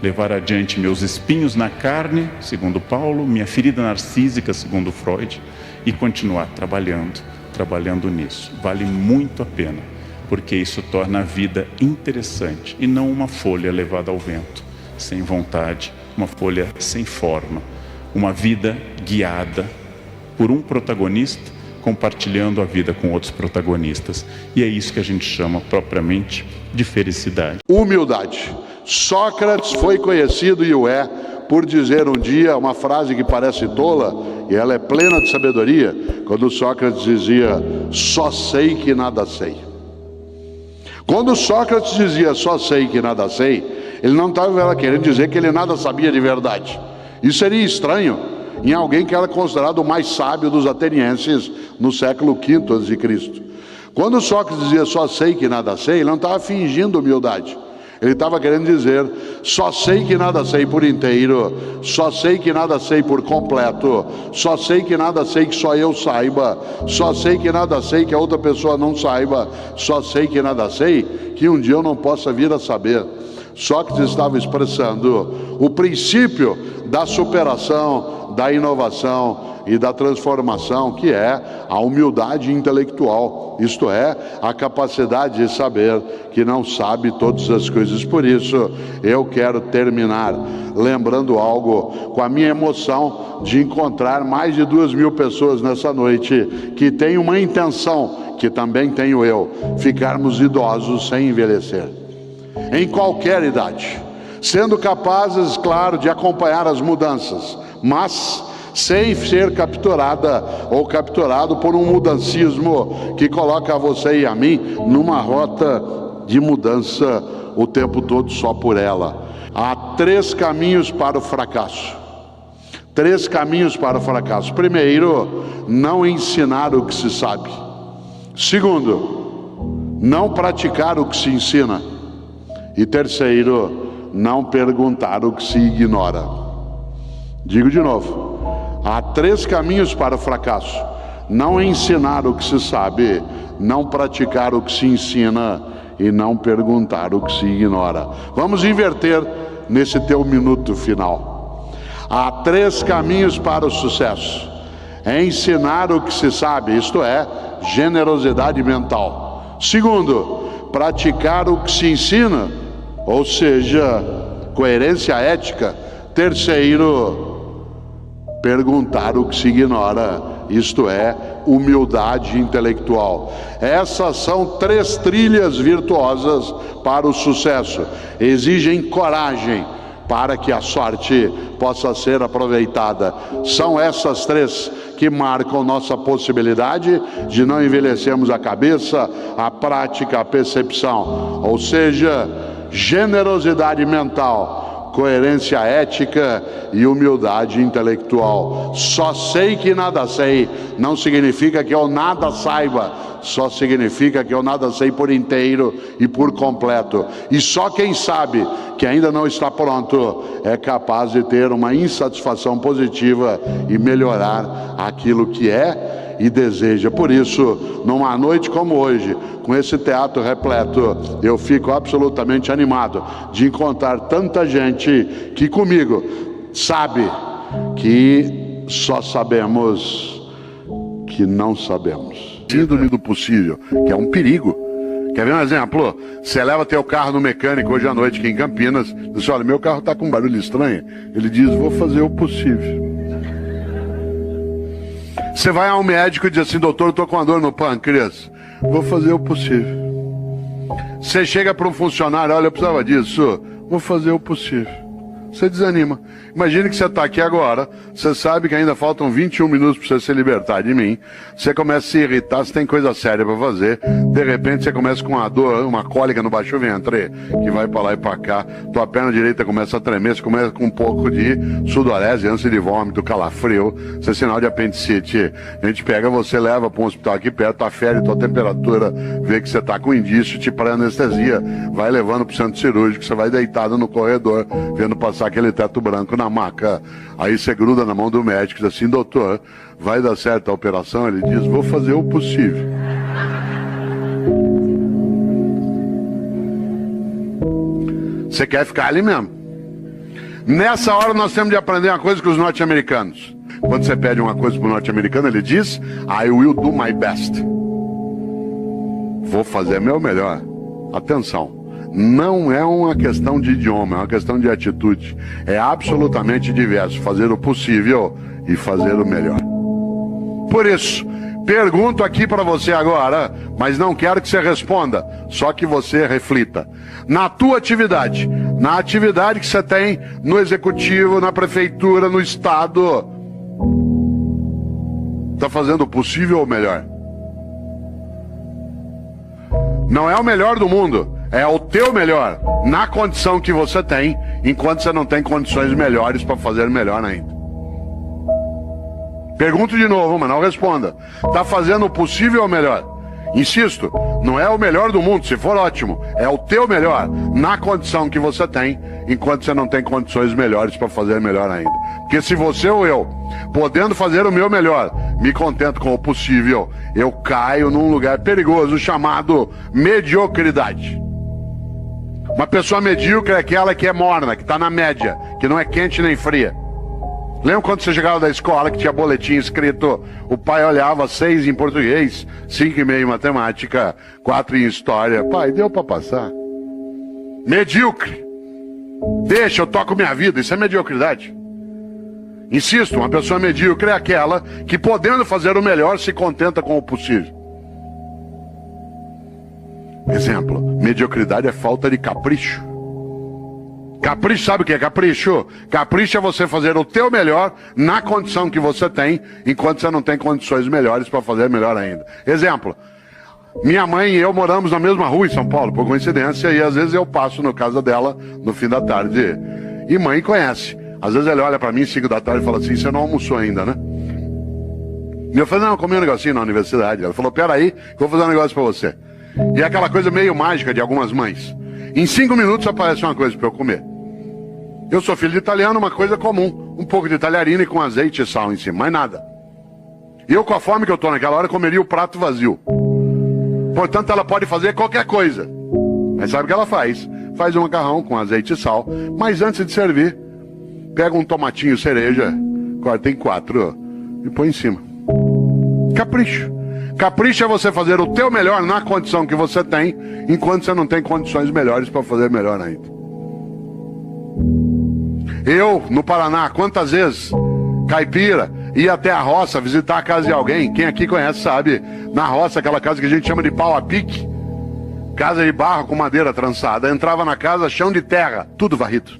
levar adiante meus espinhos na carne, segundo Paulo, minha ferida narcísica, segundo Freud, e continuar trabalhando nisso. Vale muito a pena, porque isso torna a vida interessante e não uma folha levada ao vento, sem vontade, uma folha sem forma, uma vida guiada por um protagonista, compartilhando a vida com outros protagonistas. E é isso que a gente chama propriamente de felicidade. Humildade. Sócrates foi conhecido, e o é, por dizer um dia uma frase que parece tola, e ela é plena de sabedoria, quando Sócrates dizia: só sei que nada sei. Quando Sócrates dizia só sei que nada sei, ele não estava querendo dizer que ele nada sabia de verdade. Isso seria estranho em alguém que era considerado o mais sábio dos atenienses no século V a.C. Quando Sócrates dizia só sei que nada sei, ele não estava fingindo humildade. Ele estava querendo dizer: só sei que nada sei por inteiro, só sei que nada sei por completo, só sei que nada sei que só eu saiba, só sei que nada sei que a outra pessoa não saiba, só sei que nada sei que um dia eu não possa vir a saber. Sócrates estava expressando o princípio da superação, da inovação e da transformação, que é a humildade intelectual, isto é, a capacidade de saber que não sabe todas as coisas. Por isso, eu quero terminar lembrando algo com a minha emoção de encontrar mais de 2.000 pessoas nessa noite que têm uma intenção, que também tenho eu, ficarmos idosos sem envelhecer. Em qualquer idade, sendo capazes, claro, de acompanhar as mudanças, mas sem ser capturada ou capturado por um mudancismo que coloca você e a mim numa rota de mudança o tempo todo só por ela. Há 3 caminhos para o fracasso. 3 caminhos para o fracasso. Primeiro, não ensinar o que se sabe. Segundo, não praticar o que se ensina. E terceiro, não perguntar o que se ignora. Digo de novo, há 3 caminhos para o fracasso: não ensinar o que se sabe, não praticar o que se ensina e não perguntar o que se ignora. Vamos inverter nesse teu minuto final. Há 3 caminhos para o sucesso: é ensinar o que se sabe, isto é, generosidade mental. Segundo, praticar o que se ensina, ou seja, coerência ética. Terceiro, perguntar o que se ignora, isto é, humildade intelectual. Essas são 3 trilhas virtuosas para o sucesso. Exigem coragem para que a sorte possa ser aproveitada. São essas 3 que marcam nossa possibilidade de não envelhecermos a cabeça, a prática, a percepção. Ou seja, generosidade mental, coerência ética e humildade intelectual. Só sei que nada sei não significa que eu nada saiba, só significa que eu nada sei por inteiro e por completo. E só quem sabe que ainda não está pronto é capaz de ter uma insatisfação positiva e melhorar aquilo que é e deseja. Por isso, numa noite como hoje, com esse teatro repleto, eu fico absolutamente animado de encontrar tanta gente que comigo sabe que só sabemos que não sabemos. Síndrome do possível, que é um perigo. Quer ver um exemplo? Você leva teu carro no mecânico hoje à noite aqui em Campinas, diz: olha, meu carro está com um barulho estranho. Ele diz: vou fazer o possível. Você vai ao médico e diz assim: doutor, eu estou com uma dor no pâncreas. Vou fazer o possível. Você chega para um funcionário: olha, eu precisava disso. Vou fazer o possível. Você desanima. Imagine que você está aqui agora, você sabe que ainda faltam 21 minutos para você se libertar de mim. Você começa a se irritar, você tem coisa séria para fazer. De repente você começa com uma dor, uma cólica no baixo ventre, que vai para lá e para cá. Tua perna direita começa a tremer, você começa com um pouco de sudorese, ânsia de vômito, calafrio. Isso é sinal de apendicite. A gente pega você, leva para um hospital aqui perto, afere tua temperatura, vê que você está com indício, te para anestesia, vai levando para o centro cirúrgico, você vai deitado no corredor, vendo passar botar aquele teto branco na maca. Aí você gruda na mão do médico e diz assim: doutor, vai dar certo a operação? Ele diz: vou fazer o possível. Você quer ficar ali mesmo. Nessa hora nós temos de aprender uma coisa com os norte-americanos. Quando você pede uma coisa para o norte-americano, ele diz: I will do my best. Vou fazer meu melhor. Atenção, não é uma questão de idioma, é uma questão de atitude. É absolutamente diverso fazer o possível e fazer o melhor. Por isso, pergunto aqui para você agora, mas não quero que você responda, só que você reflita. Na tua atividade, na atividade que você tem no executivo, na prefeitura, no estado, está fazendo o possível ou o melhor? Não é o melhor do mundo, é o teu melhor, na condição que você tem, enquanto você não tem condições melhores para fazer melhor ainda. Pergunto de novo, mas não responda. Está fazendo o possível ou o melhor? Insisto, não é o melhor do mundo, se for ótimo, é o teu melhor, na condição que você tem, enquanto você não tem condições melhores para fazer melhor ainda. Porque se você ou eu, podendo fazer o meu melhor, me contento com o possível, eu caio num lugar perigoso chamado mediocridade. Uma pessoa medíocre é aquela que é morna, que está na média, que não é quente nem fria. Lembra quando você chegava da escola que tinha boletim escrito, o pai olhava 6 em português, 5,5 em matemática, 4 em história. Pai, deu para passar. Medíocre. Deixa, eu toco minha vida, isso é mediocridade. Insisto, uma pessoa medíocre é aquela que, podendo fazer o melhor, se contenta com o possível. Exemplo, mediocridade é falta de capricho. Capricho, sabe o que é capricho? Capricho é você fazer o teu melhor na condição que você tem, enquanto você não tem condições melhores para fazer melhor ainda. Exemplo, minha mãe e eu moramos na mesma rua em São Paulo, por coincidência, e às vezes eu passo na casa dela no fim da tarde. E mãe conhece. Às vezes ele olha para mim 5 da tarde e fala assim: você não almoçou ainda, né? E eu falei: não, eu comi um negocinho na universidade. Ela falou: peraí, que eu vou fazer um negócio para você. E é aquela coisa meio mágica de algumas mães. Em 5 minutos aparece uma coisa para eu comer. Eu sou filho de italiano, uma coisa comum. Um pouco de talharina com azeite e sal em cima, mais nada. E eu, com a fome que eu tô naquela hora, comeria o prato vazio. Portanto, ela pode fazer qualquer coisa. Mas sabe o que ela faz? Faz um macarrão com azeite e sal. Mas antes de servir, pega um tomatinho cereja, corta em 4 e põe em cima. Capricho. Capricho é você fazer o teu melhor na condição que você tem, enquanto você não tem condições melhores para fazer melhor ainda. Eu, no Paraná, quantas vezes, caipira, ia até a roça visitar a casa de alguém. Quem aqui conhece sabe, na roça, aquela casa que a gente chama de pau a pique, casa de barro com madeira trançada. Entrava na casa, chão de terra, tudo varrido.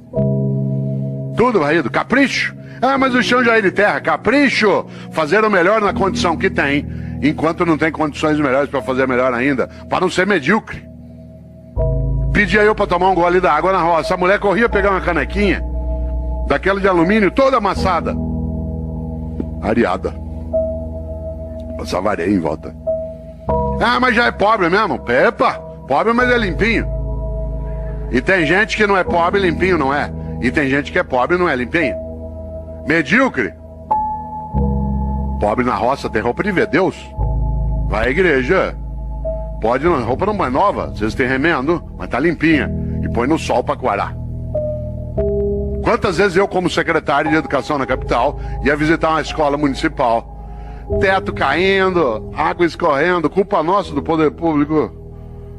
Tudo varrido, capricho. Ah, mas o chão já é de terra, capricho. Fazer o melhor na condição que tem, enquanto não tem condições melhores para fazer melhor ainda, para não ser medíocre. Pedia eu para tomar um gole d'água na roça, a mulher corria pegar uma canequinha, daquela de alumínio, toda amassada, areada, passava areia em volta. Ah, mas já é pobre mesmo? Epa, pobre mas é limpinho. E tem gente que não é pobre, limpinho não é. E tem gente que é pobre e não é limpinho. Medíocre. Pobre na roça tem roupa de ver Deus. Vai à igreja. Pode, roupa não é nova, às vezes tem remendo, mas tá limpinha. E põe no sol para coarar. Quantas vezes eu, como secretário de educação na capital, ia visitar uma escola municipal, teto caindo, água escorrendo, culpa nossa do poder público,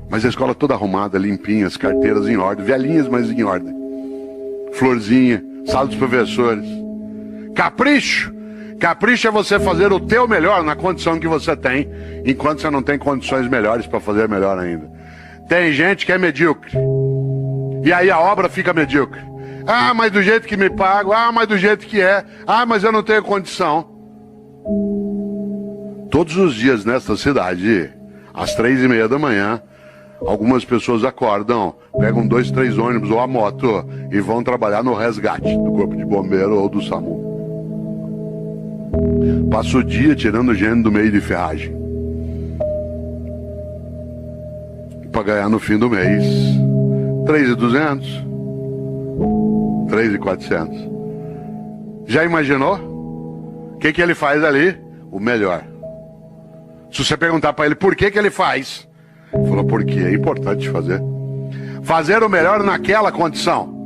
mas a escola toda arrumada, limpinha, as carteiras em ordem, velhinhas, mas em ordem, florzinha, sala dos professores. Capricho. Capricho é você fazer o teu melhor na condição que você tem, enquanto você não tem condições melhores para fazer melhor ainda. Tem gente que é medíocre, e aí a obra fica medíocre. Ah, mas do jeito que me pago, ah, mas do jeito que é, ah, mas eu não tenho condição. Todos os dias nesta cidade, às 3:30 da manhã, algumas pessoas acordam, pegam 2, 3 ônibus ou a moto e vão trabalhar no resgate do corpo de bombeiro ou do SAMU. Passa o dia tirando gente do meio de ferragem, para ganhar no fim do mês 3.200, 3.400. Já imaginou? O que ele faz ali? O melhor. Se você perguntar para ele por que ele faz, ele falou, porque é importante fazer. Fazer o melhor naquela condição.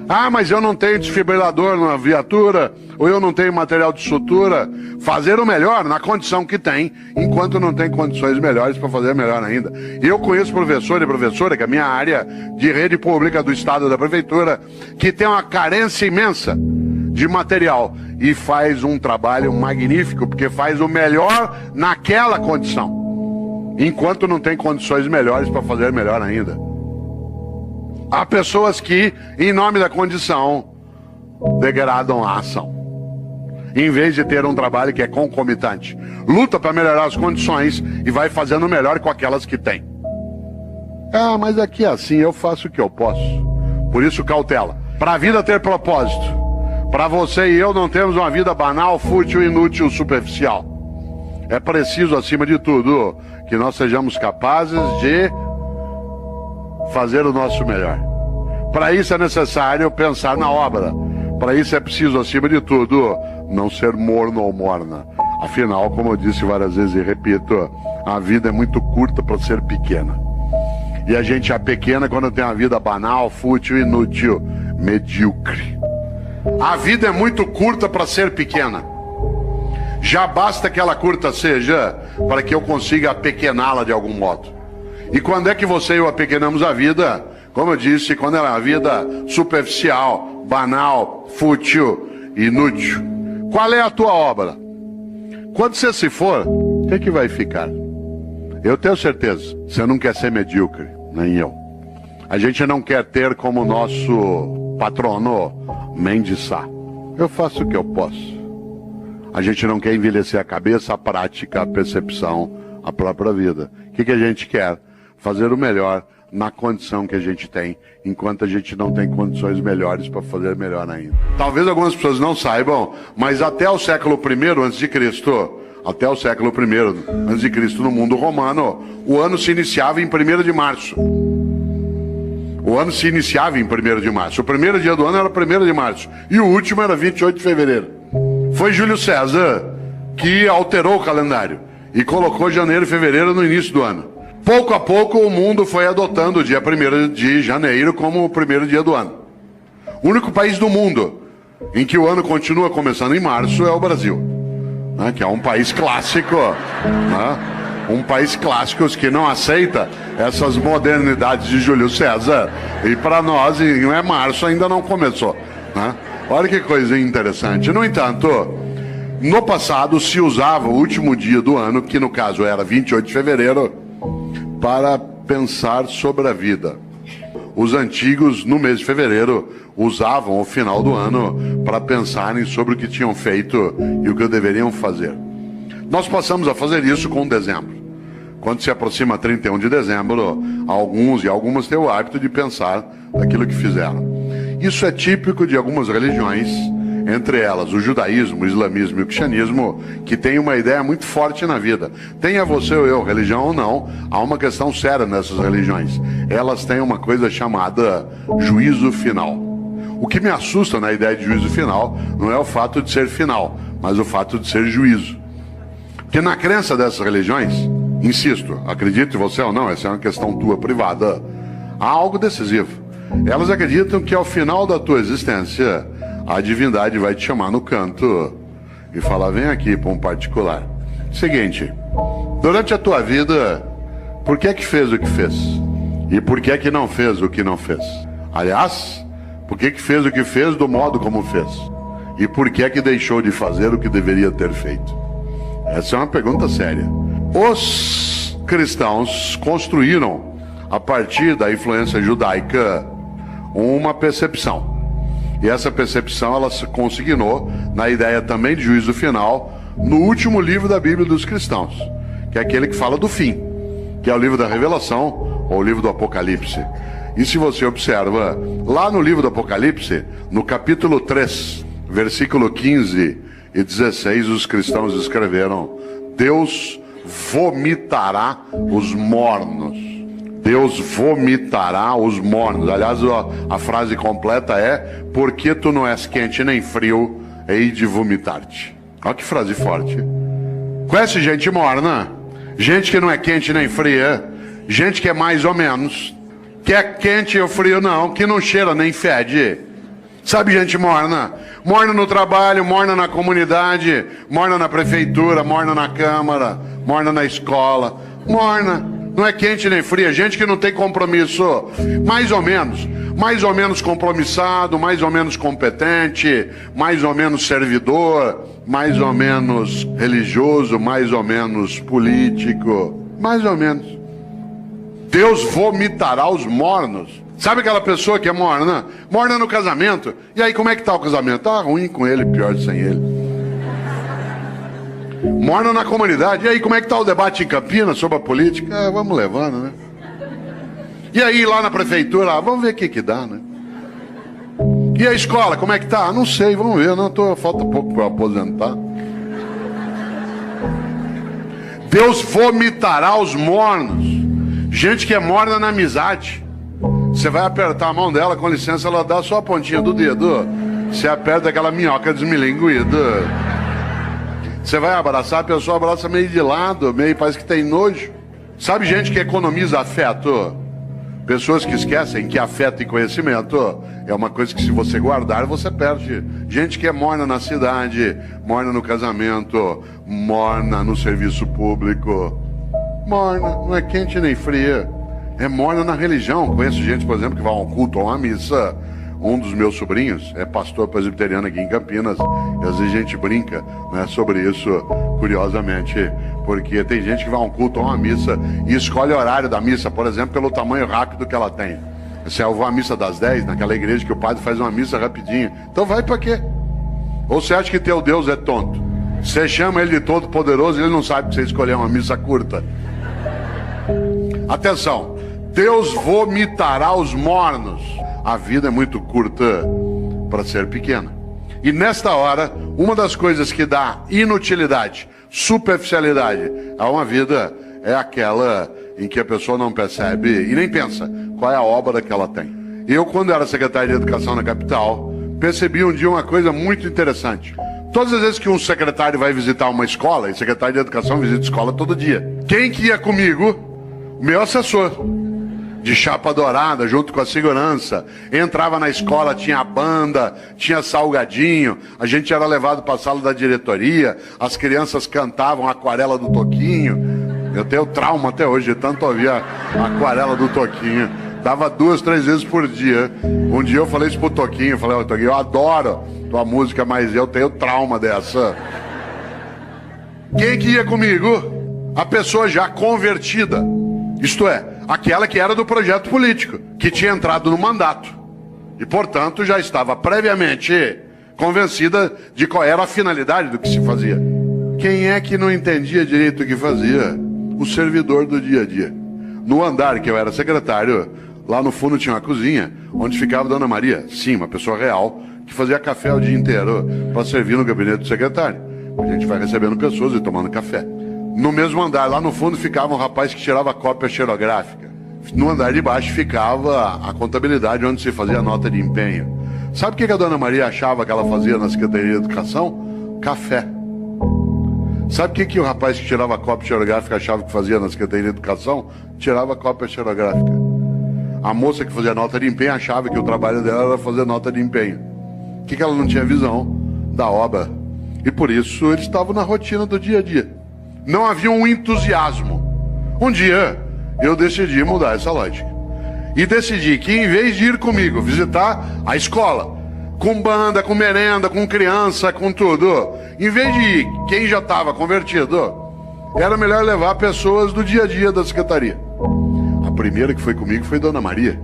Ah, mas eu não tenho desfibrilador na viatura, ou eu não tenho material de sutura. Fazer o melhor na condição que tem, enquanto não tem condições melhores para fazer melhor ainda. Eu conheço professor e professora, que é a minha área de rede pública do estado da prefeitura, que tem uma carência imensa de material e faz um trabalho magnífico, porque faz o melhor naquela condição, enquanto não tem condições melhores para fazer melhor ainda. Há pessoas que, em nome da condição, degradam a ação, em vez de ter um trabalho que é concomitante. Luta para melhorar as condições e vai fazendo melhor com aquelas que tem. Ah, mas aqui é assim, eu faço o que eu posso. Por isso, cautela. Para a vida ter propósito, para você e eu não termos uma vida banal, fútil, inútil, superficial, é preciso, acima de tudo, que nós sejamos capazes de fazer o nosso melhor. Para isso é necessário pensar na obra. Para isso é preciso, acima de tudo, não ser morno ou morna. Afinal, como eu disse várias vezes e repito, a vida é muito curta para ser pequena. E a gente é pequena quando tem uma vida banal, fútil, inútil, medíocre. A vida é muito curta para ser pequena. Já basta que ela curta seja para que eu consiga apequená-la de algum modo. E quando é que você e eu apequenamos a vida? Como eu disse, quando ela é uma vida superficial, banal, fútil, inútil. Qual é a tua obra? Quando você se for, o que vai ficar? Eu tenho certeza, você não quer ser medíocre, nem eu. A gente não quer ter como nosso patrono mendiçar. Eu faço o que eu posso. A gente não quer envelhecer a cabeça, a prática, a percepção, a própria vida. O que a gente quer? Fazer o melhor na condição que a gente tem, enquanto a gente não tem condições melhores para fazer melhor ainda. Talvez algumas pessoas não saibam, mas até o século I a.C., até o século I a.C. no mundo romano, o ano se iniciava em 1º de março. O ano se iniciava em 1º de março. O primeiro dia do ano era 1º de março. E o último era 28 de fevereiro. Foi Júlio César que alterou o calendário e colocou janeiro e fevereiro no início do ano. Pouco a pouco o mundo foi adotando o dia 1º de janeiro como o primeiro dia do ano. O único país do mundo em que o ano continua começando em março é o Brasil, né? Que é um país clássico, né? Um país clássico que não aceita essas modernidades de Júlio César. E para nós, não é março, ainda não começou, né? Olha que coisa interessante. No entanto, no passado se usava o último dia do ano, que no caso era 28 de fevereiro, para pensar sobre a vida. Os antigos, no mês de fevereiro, usavam o final do ano para pensarem sobre o que tinham feito e o que deveriam fazer. Nós passamos a fazer isso com dezembro. Quando se aproxima 31 de dezembro, alguns e algumas têm o hábito de pensar naquilo que fizeram. Isso é típico de algumas religiões, entre elas o judaísmo, o islamismo e o cristianismo, que tem uma ideia muito forte na vida. Tenha você ou eu religião ou não, há uma questão séria nessas religiões. Elas têm uma coisa chamada juízo final. O que me assusta na ideia de juízo final não é o fato de ser final, mas o fato de ser juízo. Porque na crença dessas religiões, insisto, acredite você ou não, essa é uma questão tua privada, há algo decisivo. Elas acreditam que ao final da tua existência, a divindade vai te chamar no canto e falar, vem aqui para um particular. Seguinte, durante a tua vida, por que é que fez o que fez? E por que é que não fez o que não fez? Aliás, por que é que fez o que fez do modo como fez? E por que é que deixou de fazer o que deveria ter feito? Essa é uma pergunta séria. Os cristãos construíram, a partir da influência judaica, uma percepção. E essa percepção ela se consignou na ideia também de juízo final no último livro da Bíblia dos cristãos, que é aquele que fala do fim, que é o livro da Revelação ou o livro do Apocalipse. E se você observa, lá no livro do Apocalipse, no capítulo 3, versículo 15 e 16, os cristãos escreveram: Deus vomitará os mornos. Deus vomitará os mornos. Aliás, a frase completa é: porque tu não és quente nem frio, hei de vomitar-te. Olha que frase forte. Conhece gente morna? Gente que não é quente nem fria, gente que é mais ou menos, que é quente ou frio não, que não cheira nem fede. Sabe gente morna? Morna no trabalho, morna na comunidade, morna na prefeitura, morna na câmara, morna na escola. Morna, não é quente nem fria, gente que não tem compromisso, mais ou menos compromissado, mais ou menos competente, mais ou menos servidor, mais ou menos religioso, mais ou menos político, mais ou menos. Deus vomitará os mornos. Sabe aquela pessoa que é morna? Morna no casamento. E aí, como é que tá o casamento? Tá ruim com ele, pior sem ele. Morna na comunidade. E aí, como é que tá o debate em Campinas sobre a política? Vamos levando, né? E aí, lá na prefeitura, vamos ver o que dá, né? E a escola, como é que tá? Não sei, vamos ver. Falta pouco para aposentar. Deus vomitará os mornos. Gente que é morna na amizade. Você vai apertar a mão dela, com licença, ela dá só a pontinha do dedo. Você aperta aquela minhoca desmilinguida. Você vai abraçar, a pessoa abraça meio de lado, meio parece que tem nojo. Sabe gente que economiza afeto? Pessoas que esquecem que afeto e conhecimento é uma coisa que se você guardar, você perde. Gente que é morna na cidade, morna no casamento, morna no serviço público. Morna, não é quente nem fria. É morna na religião. Conheço gente, por exemplo, que vai a um culto ou a uma missa. Um dos meus sobrinhos é pastor presbiteriano aqui em Campinas. E às vezes a gente brinca, né, sobre isso, curiosamente. Porque tem gente que vai a um culto ou a uma missa e escolhe o horário da missa, por exemplo, pelo tamanho rápido que ela tem. Se eu vou à missa das 10, naquela igreja que o padre faz uma missa rapidinho. Então vai pra quê? Ou você acha que teu Deus é tonto? Você chama ele de todo poderoso e ele não sabe que você escolheu uma missa curta. Atenção. Deus vomitará os mornos. A vida é muito curta para ser pequena. E nesta hora, uma das coisas que dá inutilidade, superficialidade a uma vida é aquela em que a pessoa não percebe e nem pensa qual é a obra que ela tem. Eu, quando era secretário de Educação na capital, percebi um dia uma coisa muito interessante. Todas as vezes que um secretário vai visitar uma escola, e secretário de Educação visita escola todo dia, quem que ia comigo? O meu assessor. De chapa dourada, junto com a segurança. Entrava na escola, tinha banda, tinha salgadinho, a gente era levado para a sala da diretoria, as crianças cantavam a Aquarela do Toquinho. Eu tenho trauma até hoje de tanto ouvir a Aquarela do Toquinho. Dava 2, 3 vezes por dia. Um dia eu falei isso pro Toquinho, falei: "Ô Toquinho, eu adoro tua música, mas eu tenho trauma dessa." Quem que ia comigo? A pessoa já convertida. Isto é, aquela que era do projeto político, que tinha entrado no mandato. E, portanto, já estava previamente convencida de qual era a finalidade do que se fazia. Quem é que não entendia direito o que fazia? O servidor do dia a dia. No andar que eu era secretário, lá no fundo tinha uma cozinha, onde ficava Dona Maria. Sim, uma pessoa real, que fazia café o dia inteiro para servir no gabinete do secretário. A gente vai recebendo pessoas e tomando café. No mesmo andar, lá no fundo, ficava um rapaz que tirava cópia xerográfica. No andar de baixo ficava a contabilidade, onde se fazia a nota de empenho. Sabe o que a Dona Maria achava que ela fazia na Secretaria de Educação? Café. Sabe o que o rapaz que tirava cópia xerográfica achava que fazia na Secretaria de Educação? Tirava cópia xerográfica. A moça que fazia nota de empenho achava que o trabalho dela era fazer nota de empenho. O que ela não tinha visão da obra. E por isso eles estavam na rotina do dia a dia. Não havia um entusiasmo. Um dia eu decidi mudar essa lógica. E decidi que em vez de ir comigo visitar a escola, com banda, com merenda, com criança, com tudo, em vez de ir quem já estava convertido, era melhor levar pessoas do dia a dia da secretaria. A primeira que foi comigo foi Dona Maria,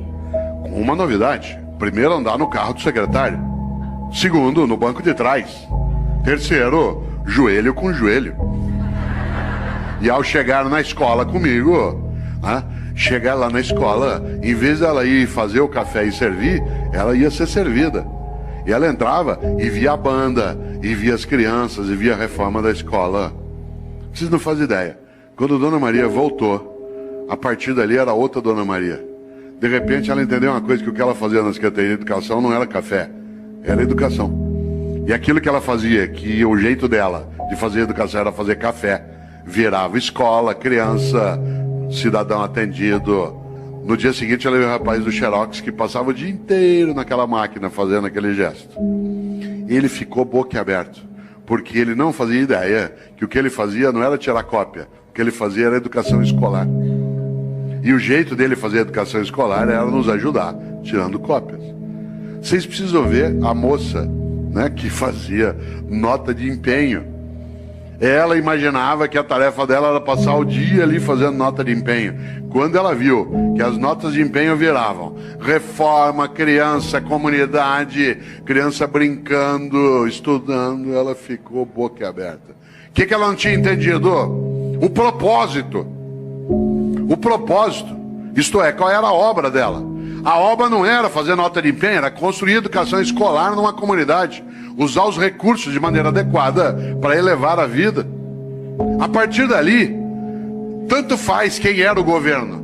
com uma novidade. Primeiro, andar no carro do secretário. Segundo, no banco de trás. Terceiro, joelho com joelho. E ao chegar na escola comigo, chegar lá na escola, em vez dela ir fazer o café e servir, ela ia ser servida. E ela entrava e via a banda, e via as crianças, e via a reforma da escola. Vocês não fazem ideia. Quando Dona Maria voltou, A partir dali era outra Dona Maria. De repente ela entendeu uma coisa, que o que ela fazia na Secretaria de Educação não era café, era educação. E aquilo que ela fazia, que o jeito dela de fazer educação era fazer café, virava escola, criança, cidadão atendido. No dia seguinte ela viu o rapaz do Xerox que passava o dia inteiro naquela máquina fazendo aquele gesto. Ele ficou boquiaberto, porque ele não fazia ideia que o que ele fazia não era tirar cópia, o que ele fazia era educação escolar. E o jeito dele fazer educação escolar era nos ajudar, tirando cópias. Vocês precisam ver a moça, né, que fazia nota de empenho. Ela imaginava que a tarefa dela era passar o dia ali fazendo nota de empenho. Quando ela viu que as notas de empenho viravam reforma, criança, comunidade, criança brincando, estudando, ela ficou boquiaberta. O que ela não tinha entendido? O propósito. O propósito, isto é, qual era a obra dela? A obra não era fazer nota de empenho, era construir educação escolar numa comunidade, usar os recursos de maneira adequada para elevar a vida. A partir dali, tanto faz quem era o governo.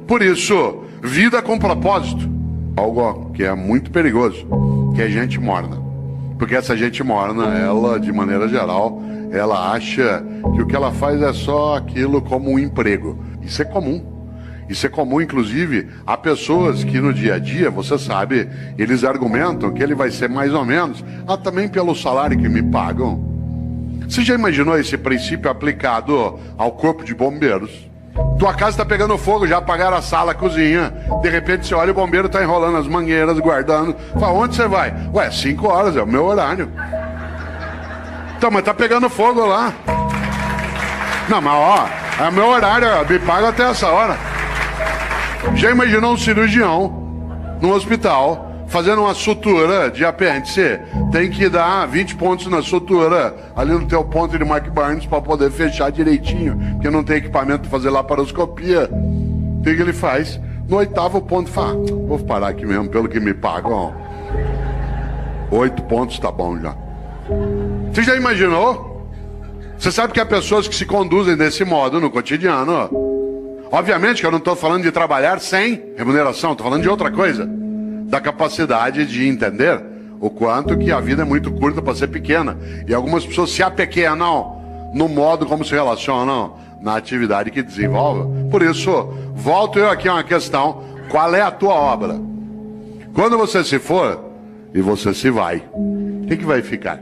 Por isso, vida com propósito, algo que é muito perigoso, que é gente morna. Porque essa gente morna, ela, de maneira geral, ela acha que o que ela faz é só aquilo como um emprego. Isso é comum. Isso é comum, inclusive, a pessoas que no dia a dia, você sabe, eles argumentam que ele vai ser mais ou menos, também pelo salário que me pagam. Você já imaginou esse princípio aplicado ao corpo de bombeiros? Tua casa está pegando fogo, já apagaram a sala, a cozinha. De repente você olha, o bombeiro está enrolando as mangueiras, guardando. Fala, onde você vai? Ué, 5 horas, é o meu horário. Então, mas tá pegando fogo lá. Não, mas ó, é o meu horário, me paga até essa hora. Já imaginou um cirurgião no hospital fazendo uma sutura de apêndice? Tem que dar 20 pontos na sutura ali no teu ponto de Mark Barnes para poder fechar direitinho, porque não tem equipamento para fazer laparoscopia. O que ele faz? No 8º ponto fala, vou parar aqui mesmo pelo que me pagam. 8 pontos tá bom já. Você já imaginou? Você sabe que há pessoas que se conduzem desse modo no cotidiano. Obviamente que eu não estou falando de trabalhar sem remuneração, estou falando de outra coisa. Da capacidade de entender o quanto que a vida é muito curta para ser pequena. E algumas pessoas se apequenam no modo como se relacionam na atividade que desenvolvem. Por isso, volto eu aqui a uma questão. Qual é a tua obra? Quando você se for e você se vai, o que vai ficar?